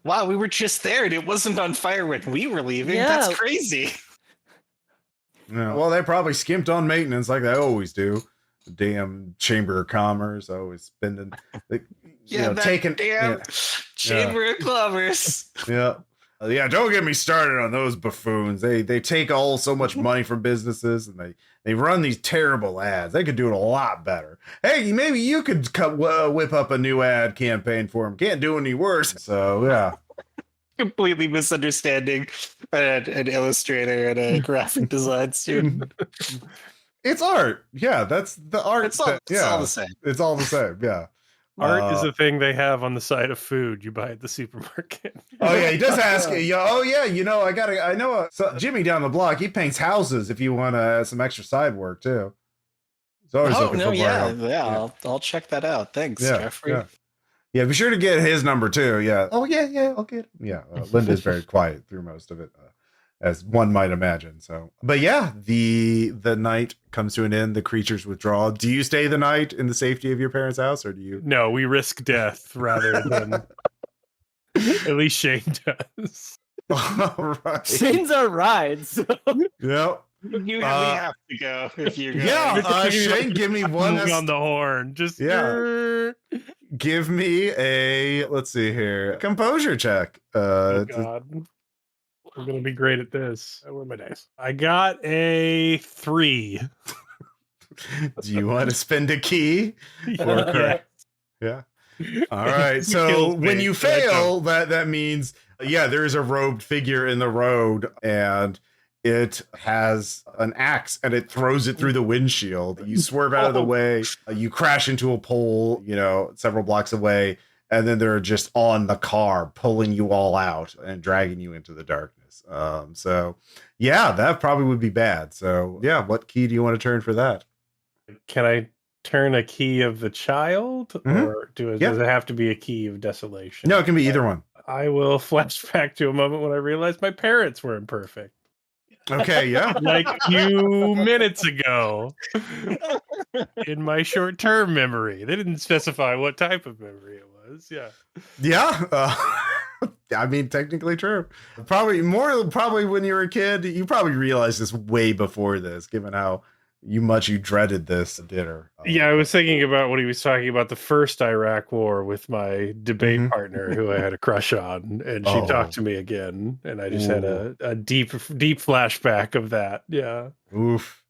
Wow, we were just there and it wasn't on fire when we were leaving. Yeah. That's crazy. Yeah. Well, they probably skimped on maintenance like they always do. The damn Chamber of Commerce always spending, taking damn Chamber of Commerce. Yeah. Yeah, don't get me started on those buffoons. They take so much money from businesses and they run these terrible ads. They could do it a lot better. Hey, maybe you could whip up a new ad campaign for them. Can't do any worse. So, yeah. Completely misunderstanding an illustrator and a graphic design student. It's art. Yeah, that's the art. It's all the same. It's all the same. Yeah. Art is a thing they have on the side of food you buy at the supermarket. Oh yeah, he does ask. Oh yeah, I know Jimmy down the block. He paints houses. If you want some extra side work too. So I'll check that out. Thanks, Jeffrey. Yeah, be sure to get his number too. Yeah. Oh yeah, I'll get it. Yeah, Linda's very quiet through most of it, as one might imagine. So, but yeah, the night comes to an end. The creatures withdraw. Do you stay the night in the safety of your parents' house, or do you? No, we risk death rather than. At least Shane does. All right. Shane's our ride. So. Yep. We have to go if you go. Yeah, Shane, give me one on the horn. Just give me a, let's see here, composure check. God. I'm gonna be great at this. Where are my dice? I got a 3. Do you want to spend a key? Yeah. Yeah. All right. So when you fail, that means there is a robed figure in the road and it has an axe and it throws it through the windshield. You swerve out of the way. You crash into a pole, several blocks away. And then they're just on the car pulling you all out and dragging you into the darkness. That probably would be bad. So yeah, what key do you want to turn for that? Can I turn a key of the child, or does it have to be a key of desolation? No, it can be either one. I will flash back to a moment when I realized my parents were imperfect. Okay, yeah. Like a few minutes ago in my short-term memory. They didn't specify what type of memory it was. Yeah. Yeah. I mean, technically true. Probably when you were a kid, you probably realized this way before this, given how much you dreaded this dinner. Yeah, I was thinking about what he was talking about the first Iraq war with my debate partner who I had a crush on, and she talked to me again, and I just had a deep flashback of that. Yeah. Oof.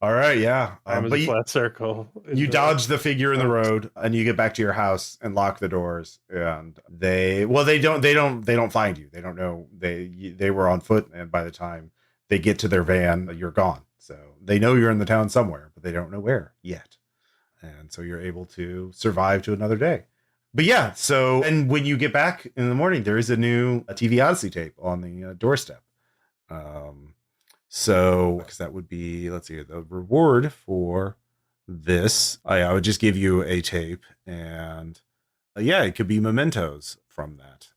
All right, yeah. But a flat circle. You dodge the figure in the road, and you get back to your house and lock the doors. And they don't find you. They don't know they were on foot, and by the time they get to their van, you're gone. So they know you're in the town somewhere, but they don't know where yet. And so you're able to survive to another day. But yeah, and when you get back in the morning, there is a new TV Odyssey tape on the doorstep. Because that would be, let's see, the reward for this. I would just give you a tape, and it could be mementos from that.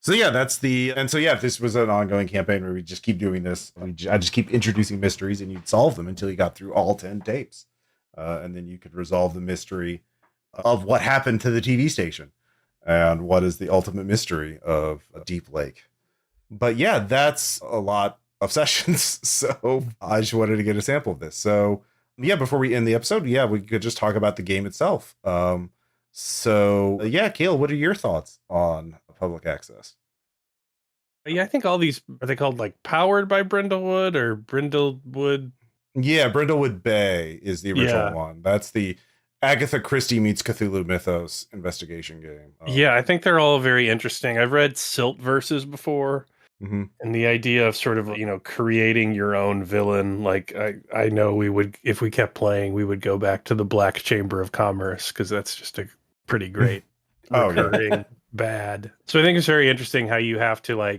So yeah, if this was an ongoing campaign where we just keep doing this, I just keep introducing mysteries and you'd solve them until you got through all 10 tapes. And then you could resolve the mystery of what happened to the TV station and what is the ultimate mystery of Deep Lake. But yeah, that's a lot of sessions. So I just wanted to get a sample of this. So yeah, before we end the episode, we could just talk about the game itself. Kale, what are your thoughts on public access? Yeah, I think all these, are they called like Powered by Brindlewood or Brindlewood? Yeah, Brindlewood Bay is the original one. That's the Agatha Christie meets Cthulhu Mythos investigation game. I think they're all very interesting. I've read Silt Verses before. Mm-hmm. And the idea of sort of, creating your own villain. Like I know we would, if we kept playing, we would go back to the Black Chamber of Commerce because that's just a pretty great recurring bad. So I think it's very interesting how you have to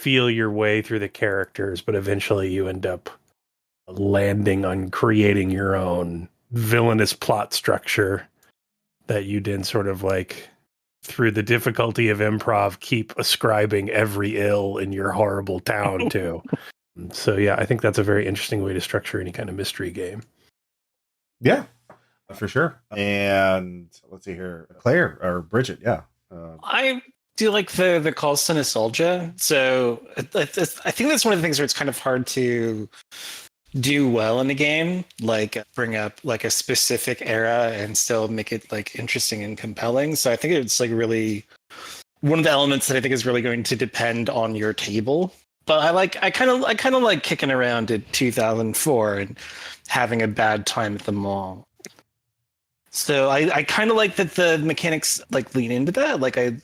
feel your way through the characters, but eventually you end up landing on creating your own villainous plot structure that you then sort of like, through the difficulty of improv, keep ascribing every ill in your horrible town to. So yeah, I think that's a very interesting way to structure any kind of mystery game. Yeah, for sure. And let's see here, Claire or Bridget. Yeah. I do like the calls to nostalgia. So I think that's one of the things where it's kind of hard to do well in the game, like bring up like a specific era and still make it like interesting and compelling. So I think it's like really one of the elements that I think is really going to depend on your table. But I kind of like kicking around at 2004 and having a bad time at the mall. So I kind of like that the mechanics like lean into that. Like I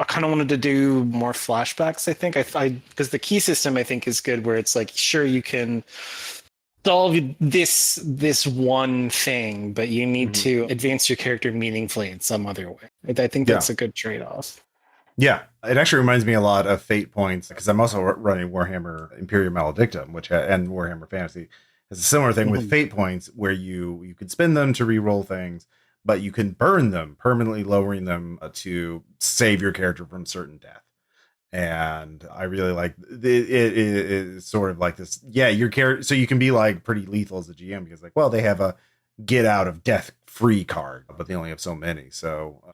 kind of wanted to do more flashbacks. I think I because the key system I think is good, where it's like, sure, you can solve this one thing, but you need to advance your character meaningfully in some other way. I think that's a good trade-off. Yeah, it actually reminds me a lot of Fate Points, because I'm also running Warhammer Imperium Maledictum, and Warhammer Fantasy. It's a similar thing with Fate Points, where you can spend them to re-roll things, but you can burn them, permanently lowering them to save your character from certain death. And I really like it is sort of like this. Yeah, your character, so you can be like pretty lethal as a GM, because like, well, they have a get out of death free card, but they only have so many. So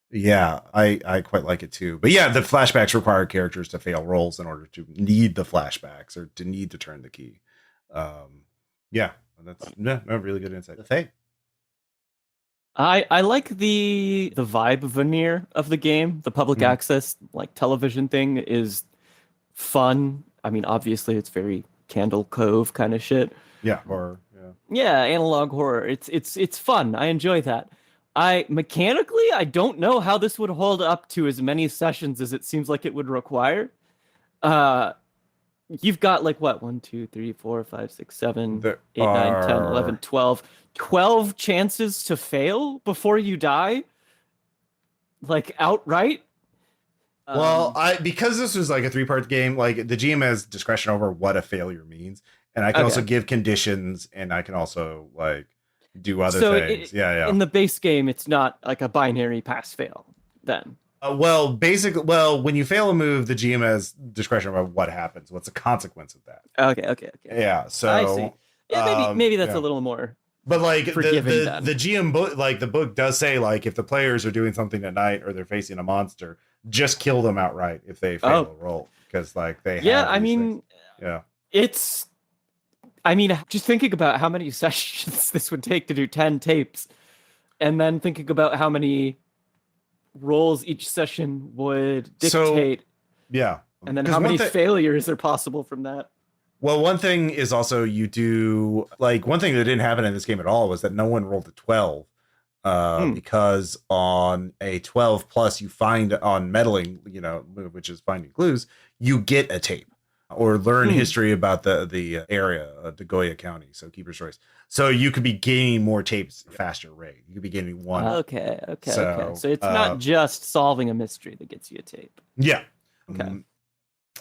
yeah, I quite like it too. But yeah, the flashbacks require characters to fail rolls in order to need the flashbacks or to need to turn the key. Yeah, that's a really good insight. The Fate. I like the vibe veneer of the game. The public access like television thing is fun. I mean, obviously it's very Candle Cove kind of shit. Yeah, horror. Yeah, analog horror. It's fun. I enjoy that. Mechanically, I don't know how this would hold up to as many sessions as it seems like it would require. You've got like what, 1, 2, 3, 4, 5, 6, 7, 8, 9, 10, 11, 12. 12 chances to fail before you die? Like outright? Well, because this was like a 3-part game, like the GM has discretion over what a failure means. And I can also give conditions, and I can also like do other things. Yeah. In the base game, it's not like a binary pass fail then. Basically, when you fail a move, the GM has discretion about what happens. What's the consequence of that? Okay. Yeah, so I see. Yeah, maybe that's a little more. But like forgiving the GM book, like the book does say, like if the players are doing something at night or they're facing a monster, just kill them outright if they fail a roll, because like they. Yeah, I mean, things. Just thinking about how many sessions this would take to do 10 tapes, and then thinking about how many rolls each session would dictate. And then how many failures are possible from that. Well, one thing is also you do like one thing that didn't happen in this game at all was that no one rolled a 12 because on a 12 plus you find on meddling, which is finding clues, you get a tape or learn history about the area of Goya County. So Keeper's Choice. So you could be gaining more tapes faster rate. You could be gaining one. Okay. So it's not just solving a mystery that gets you a tape. Yeah. Okay.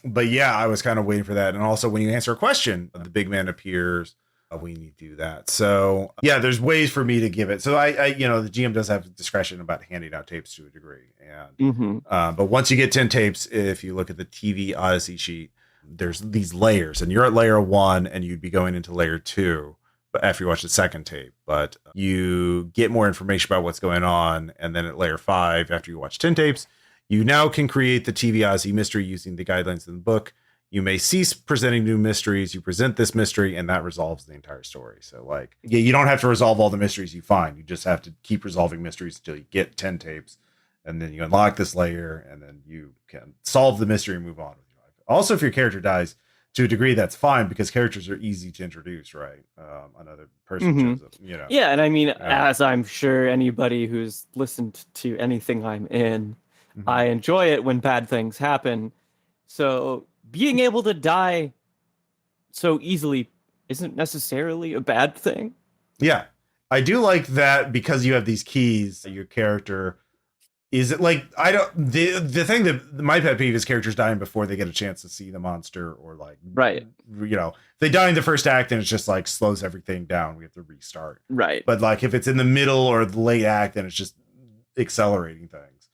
But yeah, I was kind of waiting for that. And also when you answer a question, the big man appears when you do that. So yeah, there's ways for me to give it. So I the GM does have discretion about handing out tapes to a degree. And but once you get 10 tapes, if you look at the TV Odyssey sheet, there's these layers and you're at layer 1 and you'd be going into layer 2 but after you watch the second tape, but you get more information about what's going on. And then at layer 5, after you watch 10 tapes, you now can create the TV Odyssey mystery using the guidelines in the book. You may cease presenting new mysteries. You present this mystery and that resolves the entire story. So like, yeah, you don't have to resolve all the mysteries you find. You just have to keep resolving mysteries until you get 10 tapes. And then you unlock this layer and then you can solve the mystery and move on with your life. Also, if your character dies, to a degree, that's fine because characters are easy to introduce, right? Another person shows up, Yeah, and I mean, as I'm sure anybody who's listened to anything I'm in, I enjoy it when bad things happen. So being able to die so easily isn't necessarily a bad thing. Yeah, I do like that because you have these keys, your character is it like I don't the thing that my pet peeve is characters dying before they get a chance to see the monster, or like Right. They die in the first act and it's just like slows everything down. We have to restart. Right. But like if it's in the middle or the late act, then it's just accelerating things.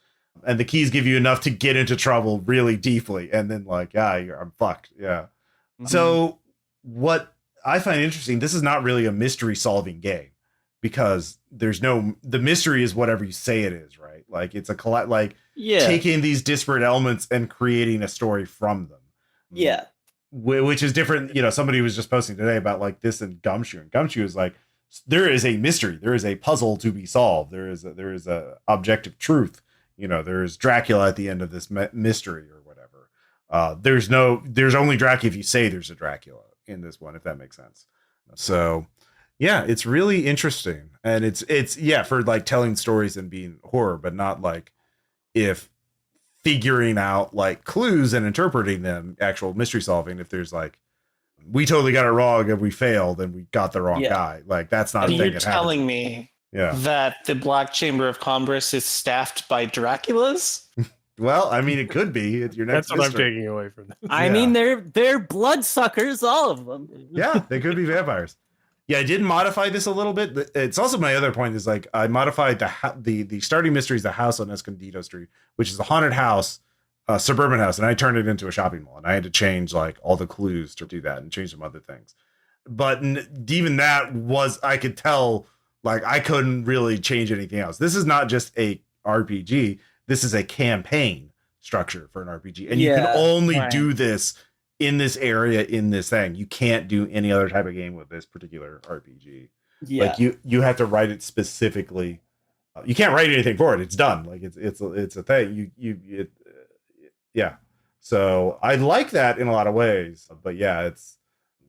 And the keys give you enough to get into trouble really deeply, and then like I'm fucked. Yeah. Mm-hmm. So what I find interesting, this is not really a mystery solving game, because the mystery is whatever you say it is, right? Like it's taking these disparate elements and creating a story from them. Yeah. Which is different. Somebody was just posting today about like this and Gumshoe, and Gumshoe is like, there is a mystery, there is a puzzle to be solved, there is a objective truth. There is Dracula at the end of this mystery or whatever. There's only Dracula if you say there's a Dracula in this one, if that makes sense. So yeah, it's really interesting. And it's for like telling stories and being horror, but not like if figuring out like clues and interpreting them, actual mystery solving. If there's like, we totally got it wrong and we failed and we got the wrong guy. Like that's not a thing. You're telling me that the Black Chamber of Commerce is staffed by Draculas? Well, I mean, it could be. Your next That's what mystery. I'm taking away from this. I mean, they're bloodsuckers, all of them. Yeah, they could be vampires. Yeah, I did modify this a little bit. It's also my other point is like I modified the starting mystery is the house on Escondido Street, which is a haunted house, a suburban house, and I turned it into a shopping mall, and I had to change like all the clues to do that and change some other things. But even that I could tell like I couldn't really change anything else. This is not just a RPG. This is a campaign structure for an RPG, and you can only do this in this area, in this thing. You can't do any other type of game with this particular RPG. Yeah. Like you have to write it specifically. You can't write anything for it. It's done. Like it's a thing. Yeah. So I like that in a lot of ways, but yeah, it's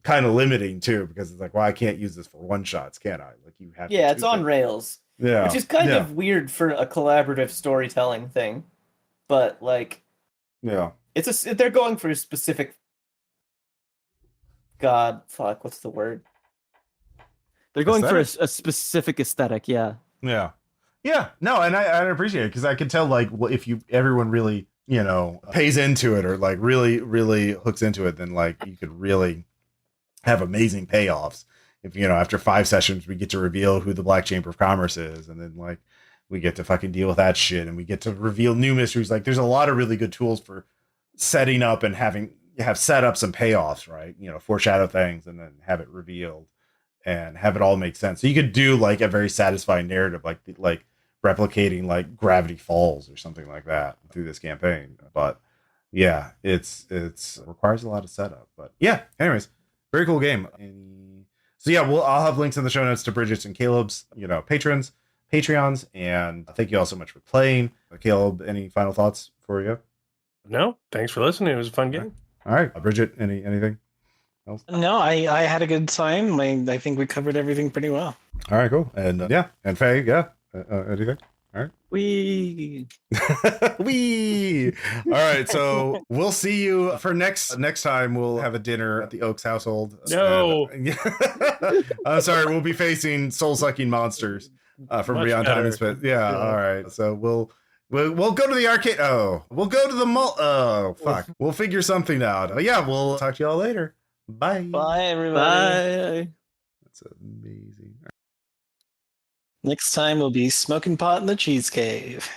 kind of limiting too, because it's like, well, I can't use this for one shots, can I? Like you have. Yeah, it's on rails. Yeah. Which is kind of weird for a collaborative storytelling thing, but like, yeah, they're going for a specific. God, fuck, what's the word? They're going for a specific aesthetic, yeah. Yeah. Yeah. No, and I appreciate it, because I can tell like if everyone really, pays into it or like really, really hooks into it, then like you could really have amazing payoffs. If, after 5 sessions, we get to reveal who the Black Chamber of Commerce is, and then like we get to fucking deal with that shit, and we get to reveal new mysteries. Like there's a lot of really good tools for setting up and have setups and payoffs, right? Foreshadow things and then have it revealed and have it all make sense. So you could do like a very satisfying narrative, like replicating like Gravity Falls or something like that through this campaign. But yeah, it's requires a lot of setup. But yeah, anyways, very cool game. So yeah, I'll have links in the show notes to Bridget's and Caleb's, Patreons. And thank you all so much for playing. Caleb, any final thoughts before we go? No, thanks for listening. It was a fun game. All right, Bridget, anything else? No, I had a good time. I think we covered everything pretty well. All right, cool. And and Faye, anything? All right. We. All right, so we'll see you for next time. We'll have a dinner at the Oaks household. No. I'm sorry. We'll be facing soul-sucking monsters from Much Beyond Time better. and Space. Yeah. All right. So we'll go to the arcade. Oh, we'll go to the mall. Oh, fuck. We'll figure something out. But yeah, we'll talk to you all later. Bye. Bye, everybody. Bye. That's amazing. Next time we'll be smoking pot in the cheese cave.